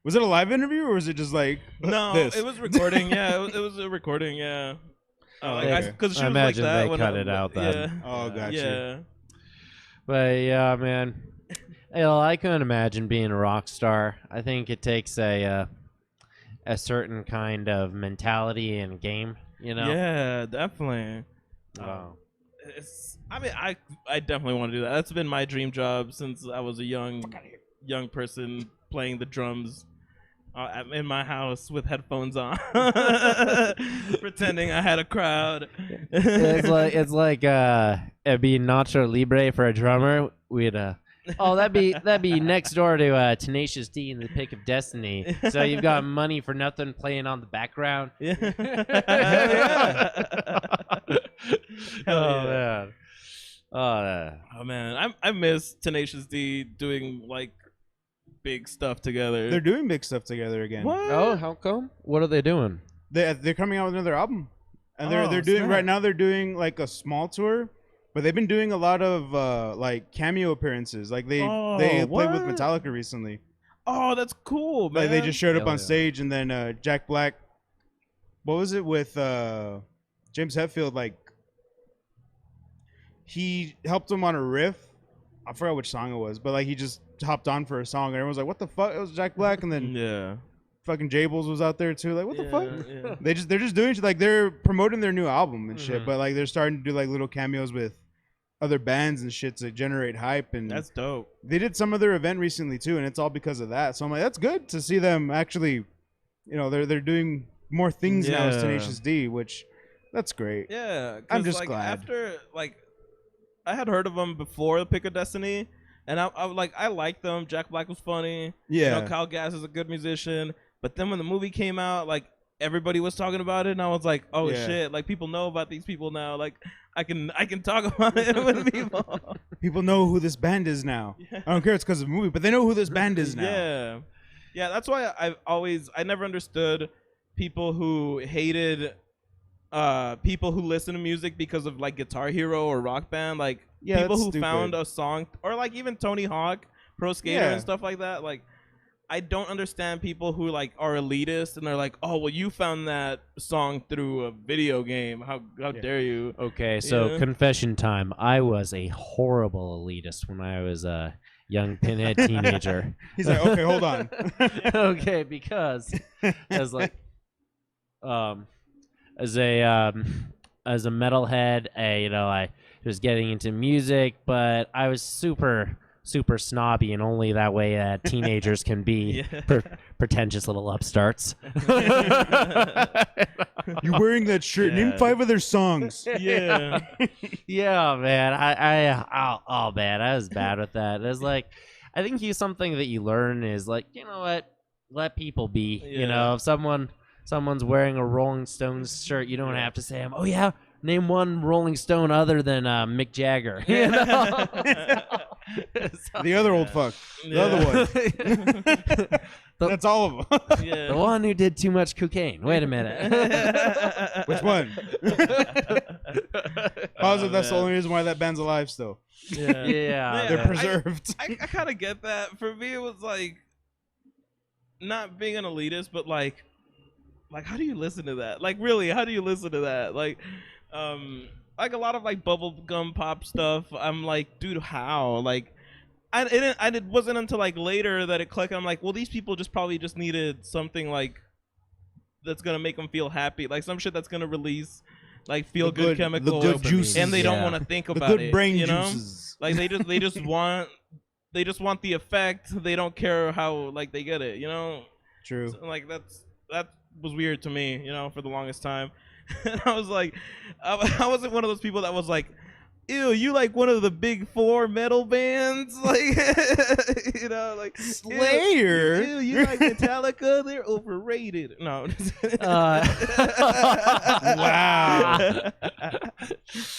[SPEAKER 1] Was it a live interview or was it just like
[SPEAKER 2] no?
[SPEAKER 1] This?
[SPEAKER 2] It was recording. Yeah, it was a recording. Yeah. Because
[SPEAKER 3] I imagine like that they cut it out then.
[SPEAKER 2] Yeah.
[SPEAKER 1] Oh, gotcha.
[SPEAKER 2] Yeah.
[SPEAKER 3] But yeah, man. I couldn't imagine being a rock star. I think it takes a certain kind of mentality and game. You know.
[SPEAKER 2] Yeah, definitely.
[SPEAKER 3] Wow.
[SPEAKER 2] I definitely want to do that. That's been my dream job since I was a young person playing the drums. In my house with headphones on, pretending I had a crowd.
[SPEAKER 3] It's like it'd be Nacho Libre for a drummer. We'd that'd be next door to Tenacious D in the Pick of Destiny. So you've got Money for Nothing playing on the background.
[SPEAKER 2] Yeah.
[SPEAKER 3] Man.
[SPEAKER 2] Oh man, I miss Tenacious D doing like big stuff together.
[SPEAKER 1] They're doing big stuff together again.
[SPEAKER 2] What?
[SPEAKER 3] Oh, how come? What are they doing?
[SPEAKER 1] They're coming out with another album, and they're doing right now. They're doing like a small tour, but they've been doing a lot of like cameo appearances. Like they played with Metallica recently.
[SPEAKER 2] Oh, that's cool, man.
[SPEAKER 1] Like they just showed up on stage, and then Jack Black. What was it with James Hetfield? Like he helped him on a riff. I forgot which song it was, but like he just hopped on for a song, and everyone's like, "What the fuck?" It was Jack Black, and then fucking Jables was out there too. Like, what the fuck? Yeah. They're just doing like they're promoting their new album and shit, but like they're starting to do like little cameos with other bands and shit to generate hype, and
[SPEAKER 2] that's dope.
[SPEAKER 1] They did some of their event recently too, and it's all because of that. So I'm like, that's good to see them actually. You know, they're doing more things now as Tenacious D, which that's great.
[SPEAKER 2] Yeah,
[SPEAKER 1] I'm just
[SPEAKER 2] like,
[SPEAKER 1] glad.
[SPEAKER 2] After like, I had heard of them before the Pick of Destiny. And I liked them. Jack Black was funny.
[SPEAKER 1] Yeah.
[SPEAKER 2] You know, Kyle Gass is a good musician. But then when the movie came out, like everybody was talking about it, and I was like, oh shit! Like people know about these people now. Like I can talk about it with people.
[SPEAKER 1] People know who this band is now. Yeah. I don't care. It's because of the movie, but they know who this band is now.
[SPEAKER 2] Yeah. That's why I never understood people who hated people who listen to music because of like Guitar Hero or Rock Band, like people who found a song, or like even Tony Hawk, Pro Skater and stuff like that. Like I don't understand people who like are elitist and they're like, oh well, you found that song through a video game. How dare you?
[SPEAKER 3] Okay, so confession time. I was a horrible elitist when I was a young pinhead teenager.
[SPEAKER 1] He's like, okay, hold on.
[SPEAKER 3] Okay, because as like as a metalhead, I was getting into music, but I was super snobby, and only that way teenagers can be pretentious little upstarts.
[SPEAKER 1] You wearing that shirt? Name 5 of their songs.
[SPEAKER 2] Yeah,
[SPEAKER 3] yeah, man. Oh man, I was bad with that. It was like, I think something that you learn is like, you know what, let people be. You know, if someone's wearing a Rolling Stones shirt, you don't have to say, "Oh yeah, name one Rolling Stone other than Mick Jagger." You know?
[SPEAKER 1] The other old fuck. The other one. That's all of them.
[SPEAKER 3] The one who did too much cocaine. Wait a minute.
[SPEAKER 1] Which one? Positive that's the only reason why that band's alive still.
[SPEAKER 3] Yeah.
[SPEAKER 1] They're preserved.
[SPEAKER 2] I kind of get that. For me, it was like not being an elitist, but like how do you listen to that? Like, really, how do you listen to that? Like a lot of like bubblegum pop stuff. I'm like, dude, how? Like, it wasn't until like later that it clicked. I'm like, well, these people probably just needed something like that's gonna make them feel happy, like some shit that's gonna release like feel good chemicals,
[SPEAKER 1] the good juices,
[SPEAKER 2] and they don't want to think about
[SPEAKER 1] the good
[SPEAKER 2] it.
[SPEAKER 1] Brain
[SPEAKER 2] you know,
[SPEAKER 1] juices.
[SPEAKER 2] like they just want the effect. They don't care how like they get it. You know.
[SPEAKER 1] True.
[SPEAKER 2] So, like that was weird to me. You know, for the longest time, and I was like, I wasn't one of those people that was like, ew, you like one of the big four metal bands, like you know, like
[SPEAKER 1] Slayer.
[SPEAKER 2] Ew, you like Metallica? They're overrated. No.
[SPEAKER 1] Wow.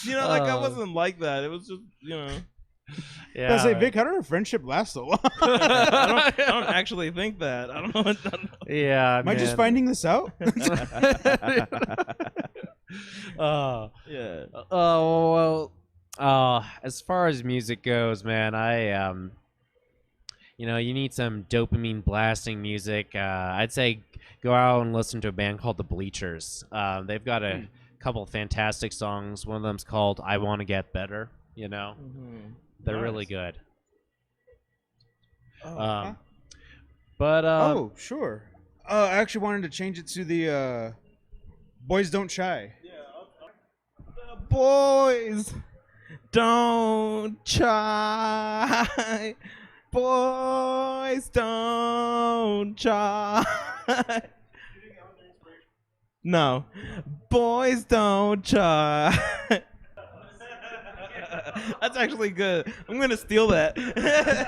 [SPEAKER 2] You know, like I wasn't like that. It was just, you know.
[SPEAKER 3] Yeah.
[SPEAKER 1] I say, Vic, how did our friendship last so long?
[SPEAKER 2] I don't actually think that. I don't know.
[SPEAKER 3] Yeah.
[SPEAKER 1] Am I just finding this out?
[SPEAKER 2] Yeah.
[SPEAKER 3] Well. As far as music goes, man, I you need some dopamine blasting music. I'd say go out and listen to a band called the Bleachers. They've got a couple fantastic songs. One of them's called "I Want to Get Better." You know, they're really good.
[SPEAKER 1] Oh, sure. I actually wanted to change it to the "Boys Don't Shy."
[SPEAKER 2] Yeah. The boys don't try. Boys don't try. No. Boys don't try. That's actually good. I'm going to steal that.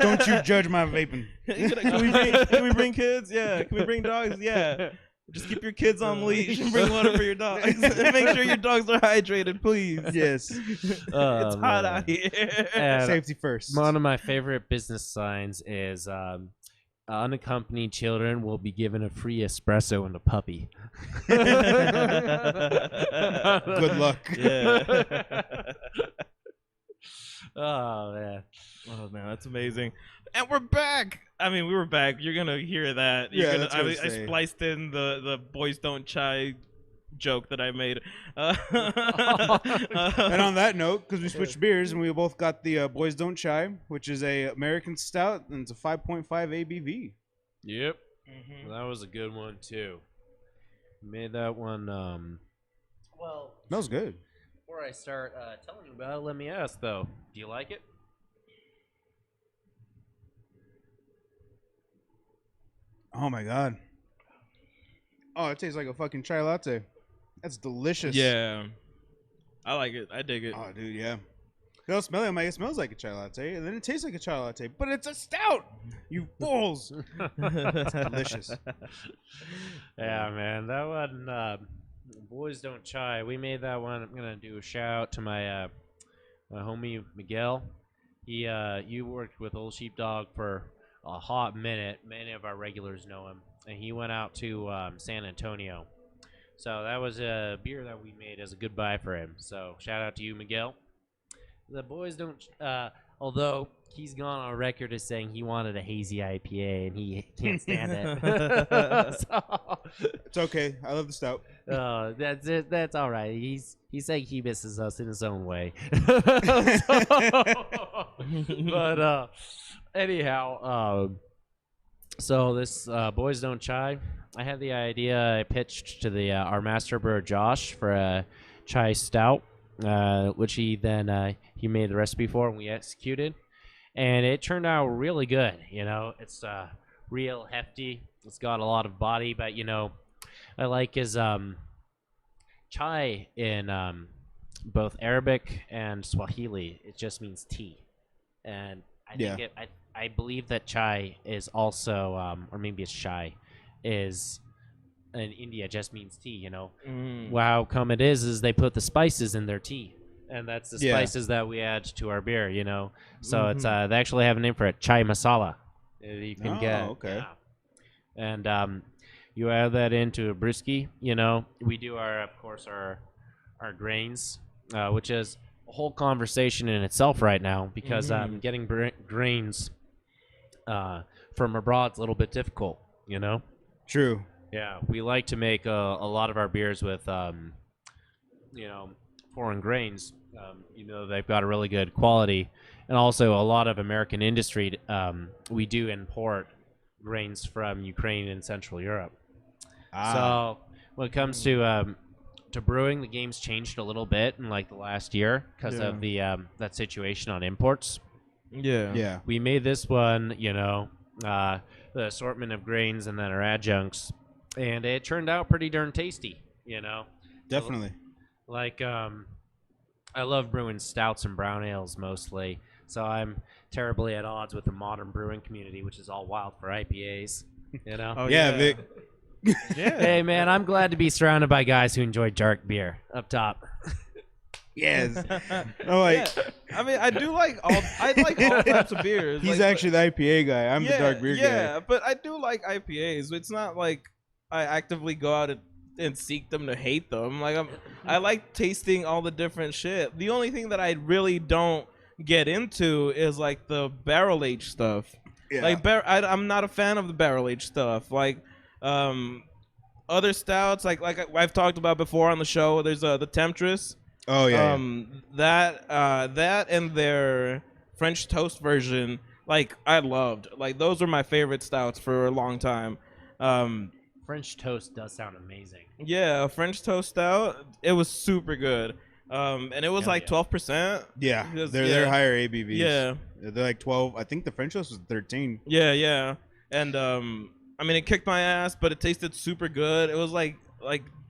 [SPEAKER 1] Don't you judge my vaping.
[SPEAKER 2] Can we bring kids? Yeah. Can we bring dogs? Yeah. Just keep your kids on leash and bring water for your dogs. Make sure your dogs are hydrated, please.
[SPEAKER 1] Yes.
[SPEAKER 2] It's hot out here.
[SPEAKER 1] Safety first.
[SPEAKER 3] One of my favorite business signs is unaccompanied children will be given a free espresso and a puppy.
[SPEAKER 1] Good luck.
[SPEAKER 2] Yeah.
[SPEAKER 3] Oh man.
[SPEAKER 2] Oh man, that's amazing. And we're back. I mean, we were back. You're gonna hear that. I spliced in the boys don't chai joke that I made.
[SPEAKER 1] And on that note, because we switched beers and we both got the Boys Don't Chai, which is a American stout and it's a 5.5 ABV.
[SPEAKER 3] Yep. Mm-hmm. That was a good one too. Made that one. Well,
[SPEAKER 1] smells good.
[SPEAKER 3] Before I start telling you about it, let me ask though, do you like it?
[SPEAKER 1] Oh my god. Oh, it tastes like a fucking chai latte. That's delicious.
[SPEAKER 2] Yeah. I like it. I dig it.
[SPEAKER 1] Oh, dude, yeah. You don't smell it, I'm like, it smells like a chai latte, and then it tastes like a chai latte, but it's a stout! You fools! It's delicious.
[SPEAKER 3] Yeah, man. That one, Boys Don't Chai. We made that one. I'm going to do a shout out to my homie Miguel. You worked with Old Sheepdog for a hot minute. Many of our regulars know him. And he went out to San Antonio. So that was a beer that we made as a goodbye for him. So shout out to you, Miguel. The boys don't, although he's gone on record as saying he wanted a hazy IPA and he can't stand it. So,
[SPEAKER 1] it's okay. I love the stout.
[SPEAKER 3] That's it. That's all right. He's saying he misses us in his own way. But anyhow, so this Boys Don't Chai, I had the idea. I pitched to the our master brewer Josh for a chai stout, which he then he made the recipe for and we executed, and it turned out really good. You know, it's real hefty. It's got a lot of body, but you know, I like his chai in both Arabic and Swahili. It just means tea, and I think I believe that chai is also, or maybe it's chai, is in India just means tea, Well, how come it is they put the spices in their tea, and that's the spices that we add to our beer, So it's they actually have a name for it, chai masala. You can get.
[SPEAKER 1] Okay.
[SPEAKER 3] Yeah. And you add that into a brewski, We do of course, our grains, which is a whole conversation in itself right now because getting grains from abroad is a little bit difficult,
[SPEAKER 1] True.
[SPEAKER 3] Yeah, we like to make a lot of our beers with, foreign grains. They've got a really good quality, and also a lot of American industry. We do import grains from Ukraine and Central Europe. So when it comes to brewing, the game's changed a little bit in like the last year because of the that situation on imports.
[SPEAKER 2] Yeah.
[SPEAKER 3] We made this one, the assortment of grains and then our adjuncts, and it turned out pretty darn tasty,
[SPEAKER 1] Definitely.
[SPEAKER 3] I love brewing stouts and brown ales mostly, so I'm terribly at odds with the modern brewing community, which is all wild for IPAs,
[SPEAKER 1] Oh, yeah, Vic.
[SPEAKER 3] Hey, man, I'm glad to be surrounded by guys who enjoy dark beer up top.
[SPEAKER 1] Yes.
[SPEAKER 2] I mean, I like all types of beers.
[SPEAKER 1] He's actually the IPA guy. I'm the dark beer guy.
[SPEAKER 2] Yeah, but I do like IPAs. It's not like I actively go out and seek them to hate them. I like tasting all the different shit. The only thing that I really don't get into is like the barrel aged stuff. Yeah. I'm not a fan of the barrel aged stuff. Other stouts like I've talked about before on the show. There's the Temptress.
[SPEAKER 1] Oh yeah.
[SPEAKER 2] That and their French toast version, I loved. Those are my favorite stouts for a long time.
[SPEAKER 3] French toast does sound amazing.
[SPEAKER 2] Yeah, a French toast stout. It was super good. And it was 12%.
[SPEAKER 1] Yeah, they're higher ABVs.
[SPEAKER 2] Yeah,
[SPEAKER 1] they're like 12. I think the French toast was 13.
[SPEAKER 2] Yeah. And I mean, it kicked my ass, but it tasted super good. It was like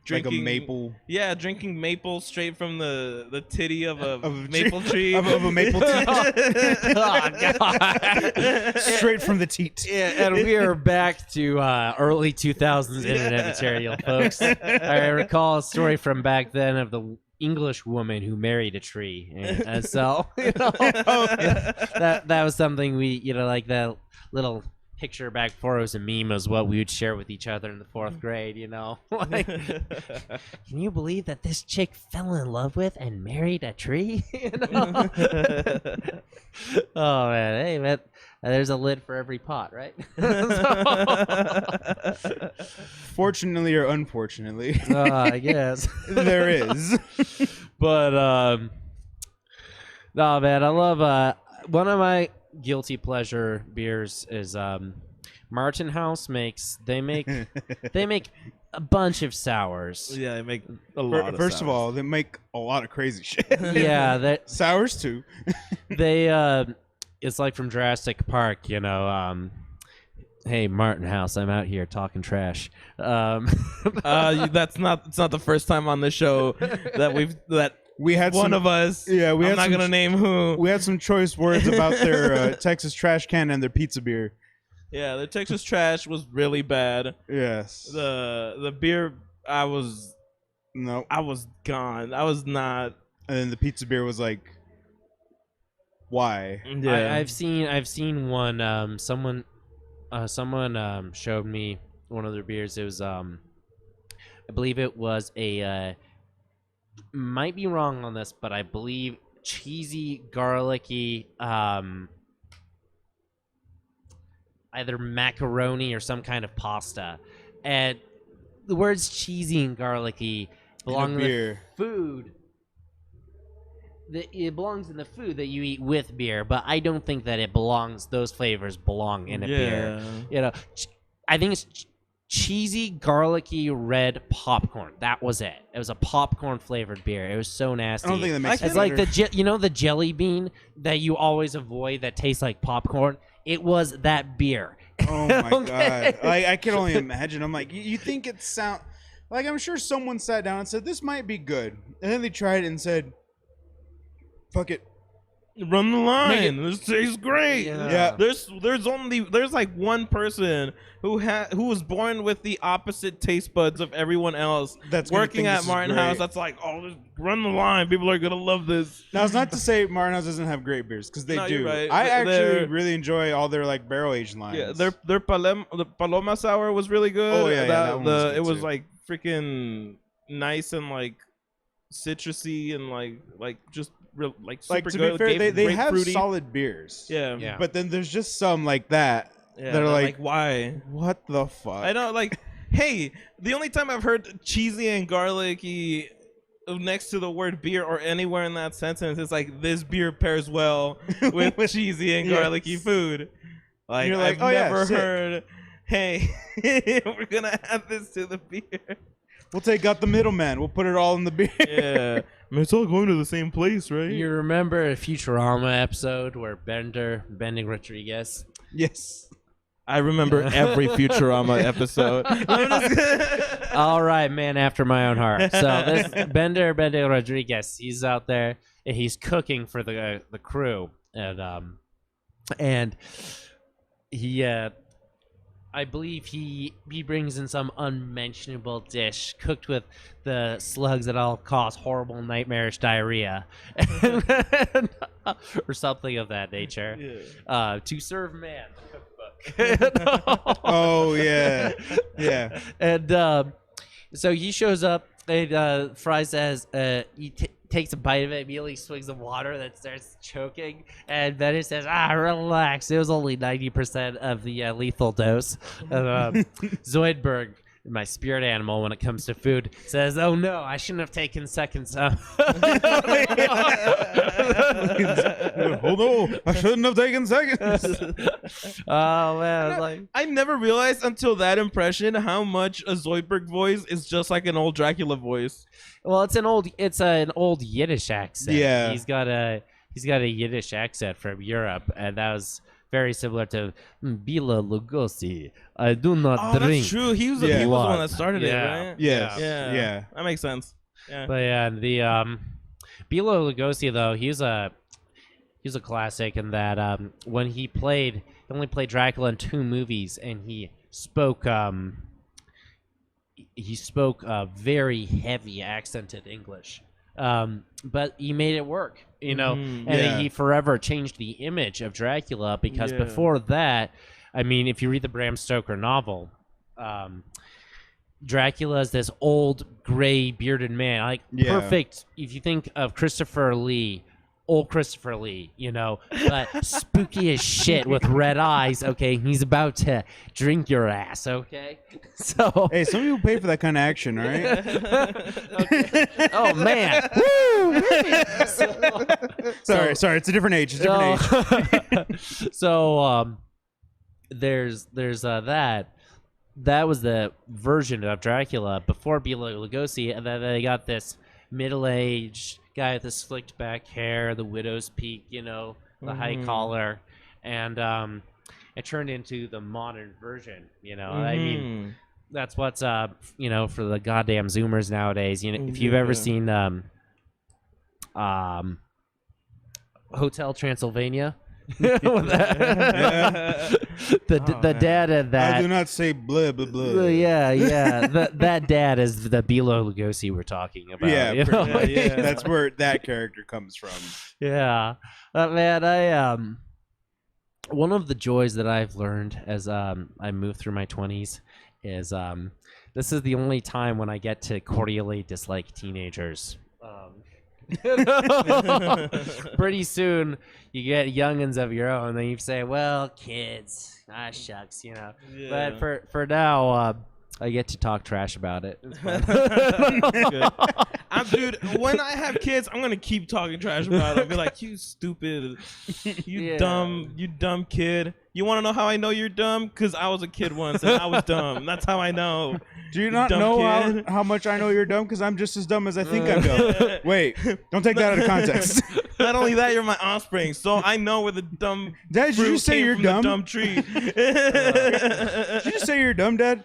[SPEAKER 2] drinking
[SPEAKER 1] like a maple.
[SPEAKER 2] Yeah, drinking maple straight from the titty of a maple tree.
[SPEAKER 1] Of a maple teat.
[SPEAKER 3] Oh, God.
[SPEAKER 1] Straight from the teat.
[SPEAKER 3] Yeah, and we are back to early 2000s internet material, folks. I recall a story from back then of the English woman who married a tree, and so that was something we like that little picture back before it was a meme was what we would share with each other in the 4th grade, can you believe that this chick fell in love with and married a tree? Oh man, hey man, there's a lid for every pot, right?
[SPEAKER 1] Fortunately or unfortunately,
[SPEAKER 3] I guess
[SPEAKER 1] there is.
[SPEAKER 3] But no man, I love one of my guilty pleasure beers is Martin House makes they make a bunch of sours.
[SPEAKER 2] Yeah, they make a lot of
[SPEAKER 1] First
[SPEAKER 2] sours.
[SPEAKER 1] of all, they make a lot of crazy shit.
[SPEAKER 3] Yeah,
[SPEAKER 1] sours too.
[SPEAKER 3] They it's like from Jurassic Park, hey Martin House, I'm out here talking trash.
[SPEAKER 2] It's not the first time on this show that we had one of us.
[SPEAKER 1] Yeah,
[SPEAKER 2] I'm not gonna name who.
[SPEAKER 1] We had some choice words about their Texas trash can and their pizza beer.
[SPEAKER 2] Yeah, the Texas trash was really bad.
[SPEAKER 1] Yes.
[SPEAKER 2] The beer, I was gone. I was not.
[SPEAKER 1] And then the pizza beer was like, why?
[SPEAKER 3] Yeah. I've seen one. Someone showed me one of their beers. It was I believe it was a. Might be wrong on this, but I believe cheesy, garlicky, either macaroni or some kind of pasta. And the words cheesy and garlicky belong in the food. It belongs in the food that you eat with beer, but I don't think that those flavors belong in a beer. I think it's cheesy, garlicky, red popcorn. That was it. It was a popcorn flavored beer. It was so nasty.
[SPEAKER 1] I don't think that makes sense.
[SPEAKER 3] It's like the jelly bean that you always avoid that tastes like popcorn. It was that beer.
[SPEAKER 1] Oh my God! I can only imagine. I'm like, you think it sound like I'm sure someone sat down and said this might be good, and then they tried it and said, "Fuck it."
[SPEAKER 2] Run the line. This tastes great.
[SPEAKER 1] Yeah.
[SPEAKER 2] There's like one person who was born with the opposite taste buds of everyone else. That's working at Martin House. That's like, just run the line. People are gonna love this.
[SPEAKER 1] Now it's not to say Martin House doesn't have great beers, because they do.
[SPEAKER 2] You're right.
[SPEAKER 1] I actually really enjoy all their like barrel aged lines.
[SPEAKER 2] Yeah, the Paloma sour was really good.
[SPEAKER 1] Oh yeah, that one was good
[SPEAKER 2] it was
[SPEAKER 1] too.
[SPEAKER 2] like freaking nice and like citrusy and like just real like super
[SPEAKER 1] like to
[SPEAKER 2] good.
[SPEAKER 1] be fair, they have
[SPEAKER 2] fruity.
[SPEAKER 1] solid beers.
[SPEAKER 2] Yeah.
[SPEAKER 1] But then there's just some like that that are like,
[SPEAKER 2] why?
[SPEAKER 1] What the fuck?
[SPEAKER 2] I don't like. Hey, the only time I've heard cheesy and garlicky next to the word beer or anywhere in that sentence is like, this beer pairs well with cheesy and garlicky food. Like,
[SPEAKER 1] you're like,
[SPEAKER 2] I've never heard, hey, we're gonna add this to the beer.
[SPEAKER 1] We'll take out the middleman. We'll put it all in the beer.
[SPEAKER 2] Yeah. I mean, it's all going to the same place, right?
[SPEAKER 3] You remember a Futurama episode where Bending Rodriguez?
[SPEAKER 1] Yes.
[SPEAKER 2] I remember every Futurama episode.
[SPEAKER 3] All right, man after my own heart. So this Bender Rodriguez, he's out there and he's cooking for the crew, and he I believe he brings in some unmentionable dish cooked with the slugs that all cause horrible nightmarish diarrhea or something of that nature. Yeah. To serve man.
[SPEAKER 1] Oh yeah, yeah.
[SPEAKER 3] And so he shows up, and Fry says he takes a bite of it, immediately swings the water, then starts choking, and Bennett says, relax, it was only 90% of the lethal dose. Zoidberg, my spirit animal when it comes to food, says, oh no, I shouldn't have taken seconds.
[SPEAKER 1] Oh no, I shouldn't have taken seconds.
[SPEAKER 3] Oh man,
[SPEAKER 2] I never realized until that impression how much a Zoidberg voice is just like an old Dracula voice.
[SPEAKER 3] Well, it's an old Yiddish accent.
[SPEAKER 1] Yeah,
[SPEAKER 3] he's got a Yiddish accent from Europe, and that was very similar to Bila Lugosi. I do not drink.
[SPEAKER 2] That's true. He was the one that started it, right?
[SPEAKER 1] Yeah.
[SPEAKER 2] That makes sense. Yeah.
[SPEAKER 3] But yeah, the Bila Lugosi though, he's a classic in that when he only played Dracula in 2 movies, and he spoke very heavy accented English. But he made it work, and he forever changed the image of Dracula, because before that, I mean, if you read the Bram Stoker novel, Dracula is this old gray bearded man, perfect. If you think of Christopher Lee, old Christopher Lee, but spooky as shit with red eyes. Okay, he's about to drink your ass. Okay, so
[SPEAKER 1] hey, some people pay for that kind of action, all right?
[SPEAKER 3] Okay. Oh man, woo!
[SPEAKER 1] Sorry, it's a different age. It's a different age.
[SPEAKER 3] So there's that. That was the version of Dracula before Bela Lugosi, and then they got this middle-aged guy with the slicked back hair, the widow's peak, the high collar, and it turned into the modern version. I mean, that's what's for the goddamn Zoomers nowadays. If you've ever seen Hotel Transylvania. The dad of that.
[SPEAKER 1] I do not say blah blah blah.
[SPEAKER 3] Yeah. That dad is the Bela Lugosi we're talking about.
[SPEAKER 1] Yeah, that's where that character comes from.
[SPEAKER 3] Yeah, man. One of the joys that I've learned as I move through my 20s is this is the only time when I get to cordially dislike teenagers. Pretty soon you get youngins of your own, then you say, well, kids, shucks, but for now I get to talk trash about it.
[SPEAKER 2] Dude, when I have kids, I'm gonna keep talking trash about it. I'll be like, you stupid, you dumb kid. You want to know how I know you're dumb? Because I was a kid once and I was dumb. That's how I know.
[SPEAKER 1] Do you not know how much I know you're dumb? Because I'm just as dumb as I think I'm dumb. Wait, don't take that out of context.
[SPEAKER 2] Not only that, you're my offspring, so I know where the dumb.
[SPEAKER 1] Dad, did you say you're dumb?
[SPEAKER 2] The dumb tree.
[SPEAKER 1] Did you just say you're dumb, Dad?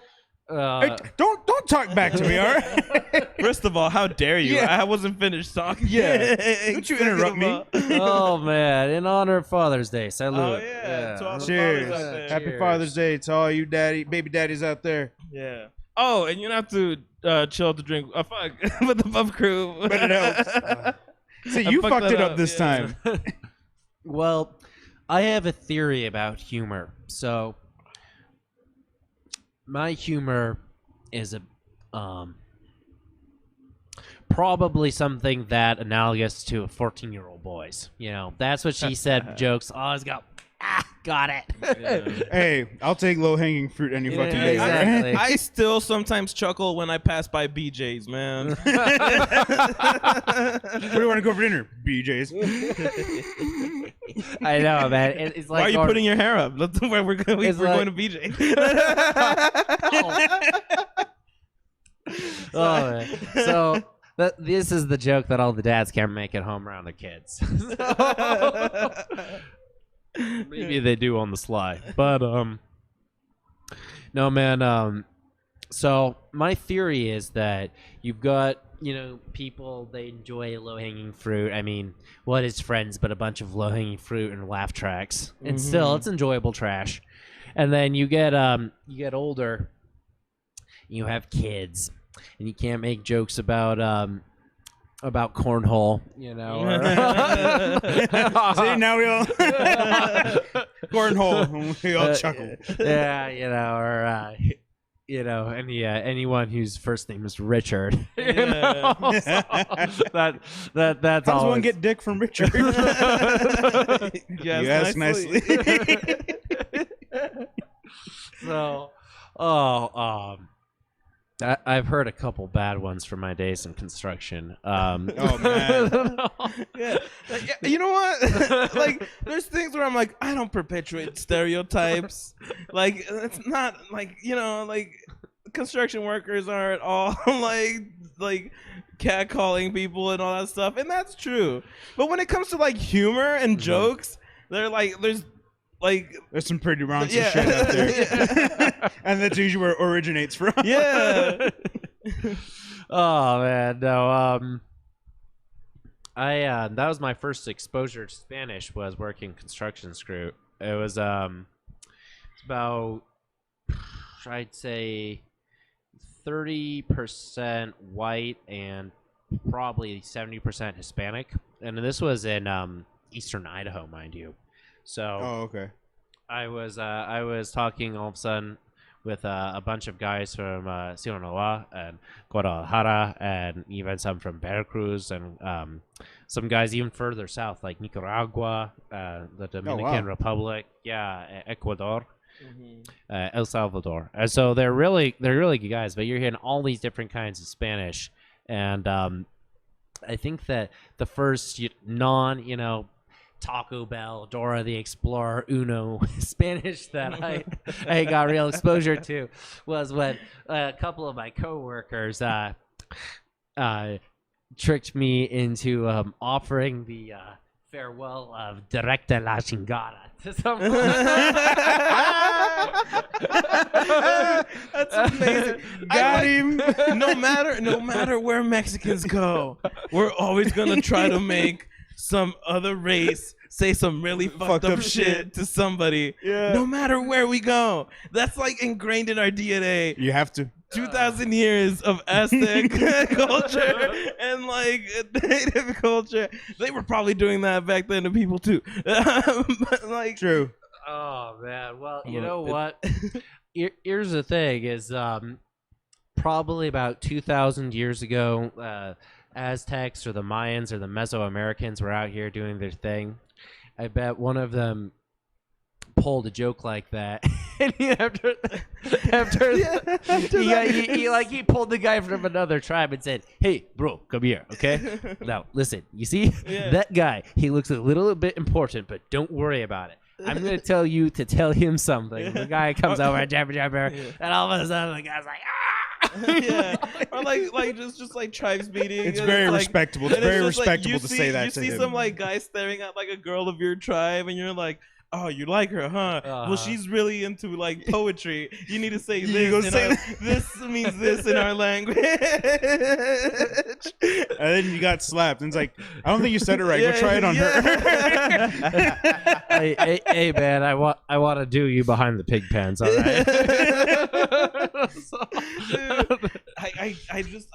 [SPEAKER 1] Hey, don't talk back to me, all right?
[SPEAKER 2] First of all, how dare you?
[SPEAKER 1] Yeah.
[SPEAKER 2] I wasn't finished talking.
[SPEAKER 1] Yeah. Don't you interrupt me.
[SPEAKER 3] Oh man! In honor of Father's Day, salute.
[SPEAKER 2] Oh yeah. To all the
[SPEAKER 1] Cheers.
[SPEAKER 2] fathers out there.
[SPEAKER 1] Happy
[SPEAKER 3] Cheers.
[SPEAKER 1] Father's Day to all you baby daddies out there.
[SPEAKER 2] Yeah. Oh, and you don't have to chill to drink. Fuck with the pub crew.
[SPEAKER 1] But it helps. See,
[SPEAKER 2] I
[SPEAKER 1] you
[SPEAKER 2] fucked
[SPEAKER 1] fucked
[SPEAKER 2] that
[SPEAKER 1] it up
[SPEAKER 2] up,
[SPEAKER 1] this
[SPEAKER 2] yeah.
[SPEAKER 1] time.
[SPEAKER 3] Well, I have a theory about humor. So, my humor is probably something that analogous to a 14-year-old boy's. You know, that's what she said. Jokes always go, got it.
[SPEAKER 2] Yeah.
[SPEAKER 1] Hey, I'll take low-hanging fruit any fucking day.
[SPEAKER 3] exactly.
[SPEAKER 1] Right?
[SPEAKER 2] I still sometimes chuckle when I pass by BJ's, man.
[SPEAKER 1] Where do you want to go for dinner? BJ's.
[SPEAKER 3] I know, man. It's like
[SPEAKER 2] Why are you putting your hair up? That's where we're going.
[SPEAKER 3] It's
[SPEAKER 2] We're
[SPEAKER 3] like-
[SPEAKER 2] going to BJ.
[SPEAKER 3] Oh, man. So this is the joke that all the dads can't make at home around their kids. Maybe they do on the sly, but no, man. So my theory is that you've got, you know, people, they enjoy low-hanging fruit. I mean, what is Friends but a bunch of low-hanging fruit and laugh tracks? And still, it's enjoyable trash. And then you get older, you have kids, and you can't make jokes about cornhole, you know.
[SPEAKER 1] See, now we all cornhole. We all chuckle.
[SPEAKER 3] Yeah, you know, or you know, anyone whose first name is Richard. You know? So that's
[SPEAKER 1] How does
[SPEAKER 3] always...
[SPEAKER 1] one get dick from Richard? You ask nicely.
[SPEAKER 3] So, I've heard a couple bad ones from my days in construction.
[SPEAKER 1] Oh man.
[SPEAKER 2] Yeah. Like, you know what? Like, there's things where I'm like, I don't perpetuate stereotypes. Like, it's not like, you know, like construction workers aren't all like catcalling people and all that stuff, and that's true. But when it comes to like humor and jokes, they're like, there's
[SPEAKER 1] some pretty raunchy
[SPEAKER 2] Yeah.
[SPEAKER 1] shit out there. And that's usually where it originates from.
[SPEAKER 2] yeah.
[SPEAKER 3] Oh man, no. That was my first exposure to Spanish, was working construction crew. It was it's about, I'd say, 30% white and probably 70% Hispanic, and this was in eastern Idaho, mind you. So
[SPEAKER 1] Oh, okay.
[SPEAKER 3] I was talking all of a sudden with a bunch of guys from Sinaloa and Guadalajara, and even some from Veracruz, and some guys even further south, like Nicaragua, the Dominican Republic, Ecuador, El Salvador. And so they're really good guys. But you're hearing all these different kinds of Spanish, and I think that the first Taco Bell, Dora the Explorer, Uno Spanish that I got real exposure to was when a couple of my coworkers tricked me into offering the farewell of Directa la Chingada to someone.
[SPEAKER 2] That's amazing.
[SPEAKER 1] Got him.
[SPEAKER 2] No matter where Mexicans go, we're always gonna try to make some other race say some really fucked up shit to somebody.
[SPEAKER 1] Yeah.
[SPEAKER 2] No matter where we go. That's like ingrained in our DNA.
[SPEAKER 1] You have to.
[SPEAKER 2] 2,000 years of Aztec culture and like native culture. They were probably doing that back then to people too. But like,
[SPEAKER 1] True.
[SPEAKER 3] Oh man, well, you know what? Here's the thing: is probably about 2,000 years ago, Aztecs or the Mayans or the Mesoamericans were out here doing their thing. I bet one of them pulled a joke like that, and he pulled the guy from another tribe and said, "Hey, bro, come here, okay? Now listen, you see that guy? He looks a little bit important, but don't worry about it. I'm gonna tell you to tell him something." The guy comes over, jabber, and all of a sudden the guy's like, "Ah!"
[SPEAKER 2] Yeah, or like just like tribes meeting.
[SPEAKER 1] It's very respectable. It's very respectable to say that
[SPEAKER 2] You
[SPEAKER 1] to
[SPEAKER 2] see
[SPEAKER 1] him.
[SPEAKER 2] some like guy staring at like a girl of your tribe, and you're like, oh, you like her, huh? Well, she's really into like poetry. You need to say this. This means this in our language.
[SPEAKER 1] And then you got slapped. And it's like, I don't think you said it right. Go try it on her.
[SPEAKER 3] Hey, man, I want to do you behind the pig pens, all right?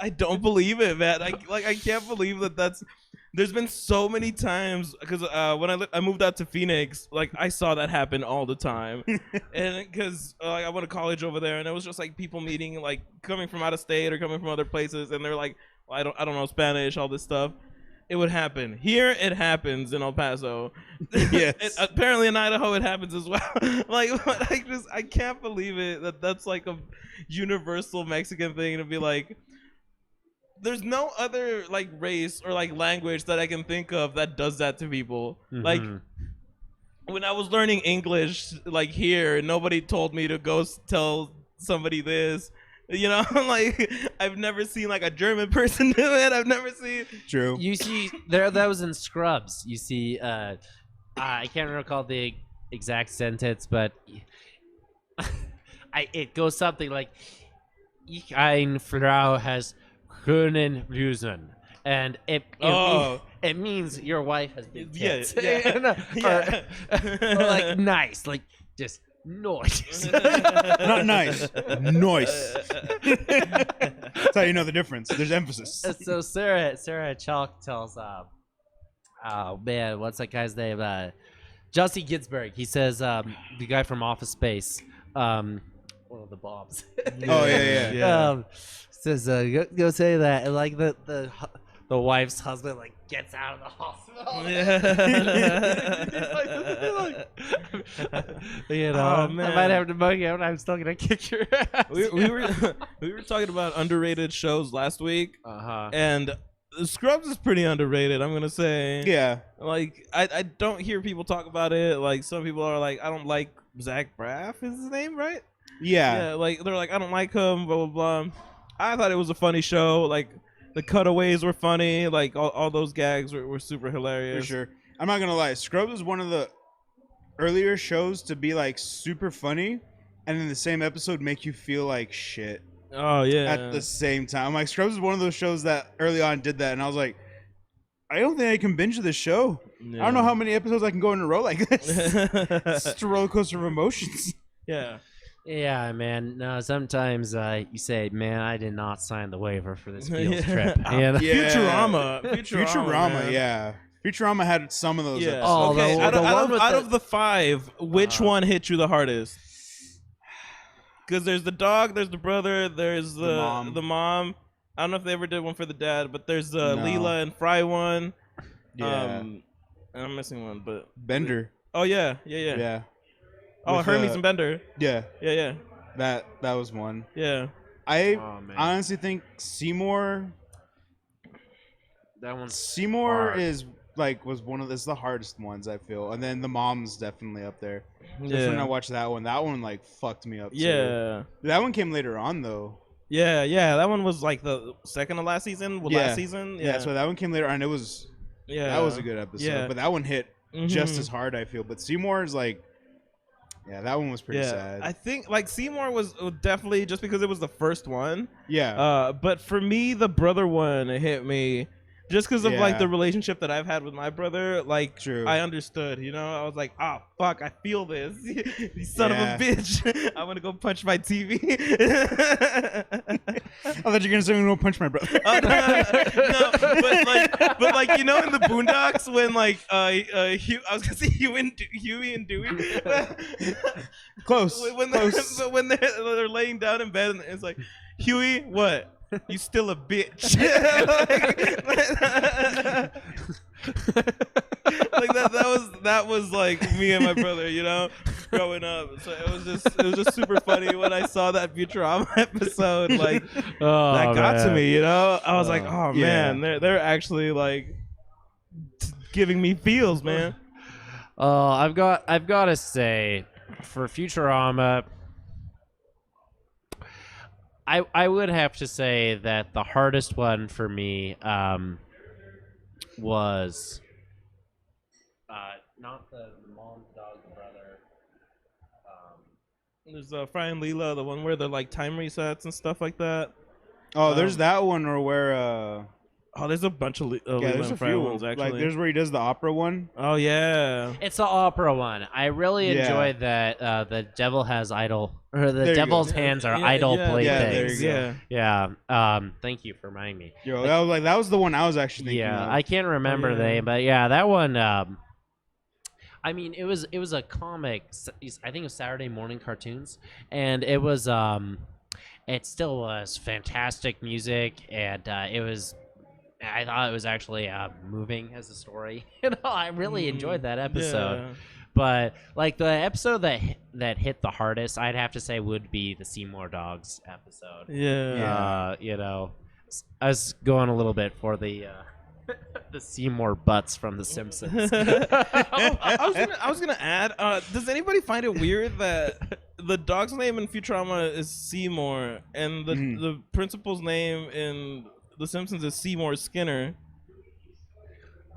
[SPEAKER 2] I don't believe it, man. I can't believe that's. There's been so many times because when I moved out to Phoenix, like I saw that happen all the time, and because like I went to college over there, and it was just like people meeting, like coming from out of state or coming from other places, and they're like, well, I don't know Spanish, all this stuff. It would happen here. It happens in El Paso. Yes. Apparently in Idaho, it happens as well. Like I can't believe it that's like a universal Mexican thing to be like. There's no other like race or like language that I can think of that does that to people. Mm-hmm. Like when I was learning English, like here, nobody told me to go tell somebody this. You know, like I've never seen like a German person do it. I've never seen.
[SPEAKER 1] True.
[SPEAKER 3] You see, that was in Scrubs. You see, I can't recall the exact sentence, but it goes something like, "Ich eine Frau has können lösen," and it means your wife has been kicked. Yeah. Or like nice, like just noise.
[SPEAKER 1] Not nice, noise. That's how you know the difference. There's emphasis.
[SPEAKER 3] So Sarah Chalk tells, oh man, what's that guy's name? Jussie Ginsburg. He says, the guy from Office Space, one of the Bobs.
[SPEAKER 1] Oh yeah.
[SPEAKER 3] Says go say that, and like the wife's husband like gets out of the hospital. You know, I might have pneumonia, and I'm still gonna kick your ass.
[SPEAKER 2] We were talking about underrated shows last week, and Scrubs is pretty underrated. I'm gonna say,
[SPEAKER 1] yeah.
[SPEAKER 2] Like I don't hear people talk about it. Like some people are like, I don't like Zach Braff is his name, right?
[SPEAKER 1] Yeah.
[SPEAKER 2] Like they're like, I don't like him, blah blah blah. I thought it was a funny show. Like the cutaways were funny. Like all those gags were super hilarious.
[SPEAKER 1] For sure. I'm not gonna lie. Scrubs was one of the earlier shows to be like super funny, and in the same episode make you feel like shit.
[SPEAKER 2] Oh yeah.
[SPEAKER 1] At the same time, I'm like, Scrubs is one of those shows that early on did that, and I was like, I don't think I can binge this show. Yeah. I don't know how many episodes I can go in a row like this. It's just a roller coaster of emotions.
[SPEAKER 2] Yeah.
[SPEAKER 3] Yeah, man. No, sometimes you say, "Man, I did not sign the waiver for this field trip." Yeah.
[SPEAKER 1] Futurama, yeah. Futurama had some of those.
[SPEAKER 2] Yeah. Oh, okay. Out of the 5, which one hit you the hardest? Because there's the dog, there's the brother, there's the mom. I don't know if they ever did one for the dad, but there's the Leela and Fry one.
[SPEAKER 1] Yeah.
[SPEAKER 2] And I'm missing one, but
[SPEAKER 1] Bender.
[SPEAKER 2] Oh yeah. Oh, Hermes and Bender.
[SPEAKER 1] Yeah.
[SPEAKER 2] That
[SPEAKER 1] was one.
[SPEAKER 2] Yeah.
[SPEAKER 1] I honestly think Seymour. Seymour is was one of the hardest ones I feel, and then the mom's definitely up there. Just when I watched that one like fucked me up.
[SPEAKER 2] Yeah.
[SPEAKER 1] Too. That one came later on though.
[SPEAKER 2] Yeah. That one was like the second to last season. Last season.
[SPEAKER 1] Yeah. So that one came later on. It was. Yeah. That was a good episode. Yeah. But that one hit just as hard, I feel. But Seymour is like. Yeah, that one was pretty sad.
[SPEAKER 2] I think like Seymour was definitely just because it was the first one.
[SPEAKER 1] Yeah.
[SPEAKER 2] But for me, the brother one hit me just because of like the relationship that I've had with my brother. Like,
[SPEAKER 1] true.
[SPEAKER 2] I understood. You know, I was like, oh fuck, I feel this. You son of a bitch. I want to go punch my TV.
[SPEAKER 1] I thought you were gonna say I'm gonna go punch my brother.
[SPEAKER 2] No, but like you know, in the Boondocks when like I was gonna say Huey and Dewey.
[SPEAKER 1] Close.
[SPEAKER 2] When they're laying down in bed and it's like, Huey, what? You still a bitch. Like that was like me and my brother, you know, growing up. So it was just super funny when I saw that Futurama episode. Like that got to me, you know. I was like, oh man, they're actually like giving me feels, man.
[SPEAKER 3] I've got to say, for Futurama, I would have to say that the hardest one for me was not the mom's dog brother.
[SPEAKER 2] There's Fry and Leela, the one where they're like time resets and stuff like that.
[SPEAKER 1] Oh, there's that one, or where
[SPEAKER 2] oh, there's a bunch of
[SPEAKER 1] there's a few
[SPEAKER 2] ones actually.
[SPEAKER 1] Like there's where he does the opera one.
[SPEAKER 2] Oh yeah,
[SPEAKER 3] it's the opera one. I really enjoyed that. The devil has idol, or the devil's hands are idol playthings. Yeah. Thank you for reminding me.
[SPEAKER 1] Yo, that was the one I was actually thinking of.
[SPEAKER 3] I can't remember but that one. I mean, it was a comic. I think it was Saturday morning cartoons, and it was it still was fantastic music, and it was. I thought it was actually moving as a story. I really enjoyed that episode. Yeah. But like the episode that hit the hardest, I'd have to say would be the Seymour Dogs episode.
[SPEAKER 2] Yeah.
[SPEAKER 3] I was going a little bit for the Seymour butts from The Simpsons.
[SPEAKER 2] I was gonna add. Does anybody find it weird that the dog's name in Futurama is Seymour, and the principal's name in The Simpsons is Seymour Skinner?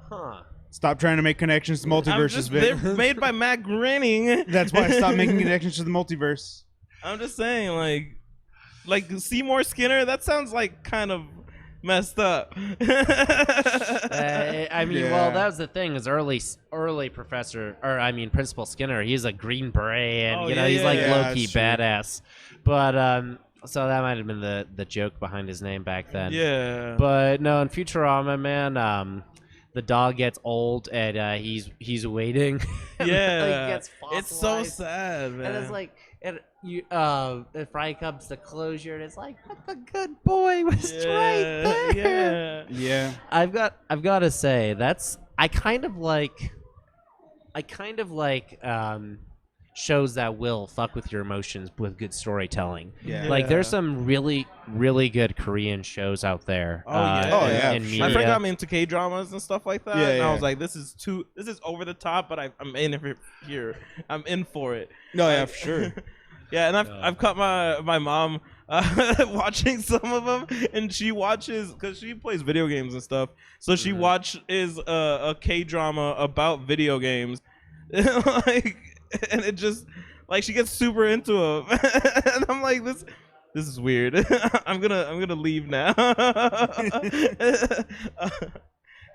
[SPEAKER 3] Huh.
[SPEAKER 1] Stop trying to make connections to multiverses, Vic.
[SPEAKER 2] They're made by Matt Groening.
[SPEAKER 1] That's why I stopped making connections to the multiverse.
[SPEAKER 2] I'm just saying, like Seymour Skinner. That sounds like kind of messed up.
[SPEAKER 3] I mean, well, that was the thing. Is early Principal Skinner. He's a Green Beret, and he's like low key badass. But so that might have been the joke behind his name back then.
[SPEAKER 2] Yeah.
[SPEAKER 3] But no, in Futurama, man, the dog gets old and he's waiting.
[SPEAKER 2] Yeah.
[SPEAKER 3] He gets
[SPEAKER 2] it's so sad, man.
[SPEAKER 3] And it's like, if Fry comes to closure, and it's like, but the good boy was right there.
[SPEAKER 1] Yeah.
[SPEAKER 3] I've got to say I kind of like shows that will fuck with your emotions with good storytelling.
[SPEAKER 1] Yeah.
[SPEAKER 3] Like there's some really, really good Korean shows out there.
[SPEAKER 2] In media. My friend got me into K-dramas and stuff like that. And I was like, this is over the top, but I'm in it here. I'm in for it.
[SPEAKER 1] No, yeah, for sure.
[SPEAKER 2] Yeah, and I've caught my mom watching some of them, and she watches, because she plays video games and stuff, so she watches a K-drama about video games. And it just, like, she gets super into them. And I'm like, this is weird. I'm gonna leave now.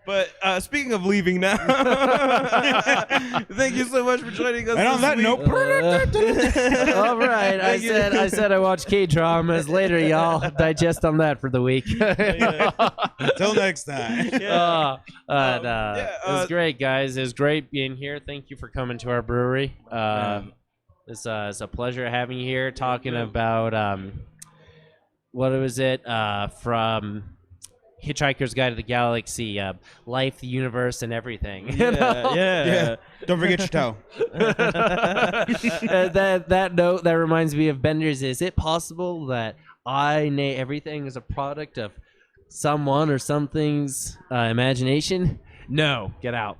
[SPEAKER 2] But speaking of leaving now, thank you so much for joining us.
[SPEAKER 1] And on that note,
[SPEAKER 3] all right, I said I watch K-dramas. Later, y'all digest on that for the week.
[SPEAKER 1] Until next time.
[SPEAKER 3] It was great, guys. It was great being here. Thank you for coming to our brewery. It's a pleasure having you here, talking about what was it from Hitchhiker's Guide to the Galaxy, life, the universe, and everything.
[SPEAKER 1] Yeah. Don't forget your toe.
[SPEAKER 3] That note that reminds me of Bender's. Is it possible that everything is a product of someone or something's imagination? No, get out.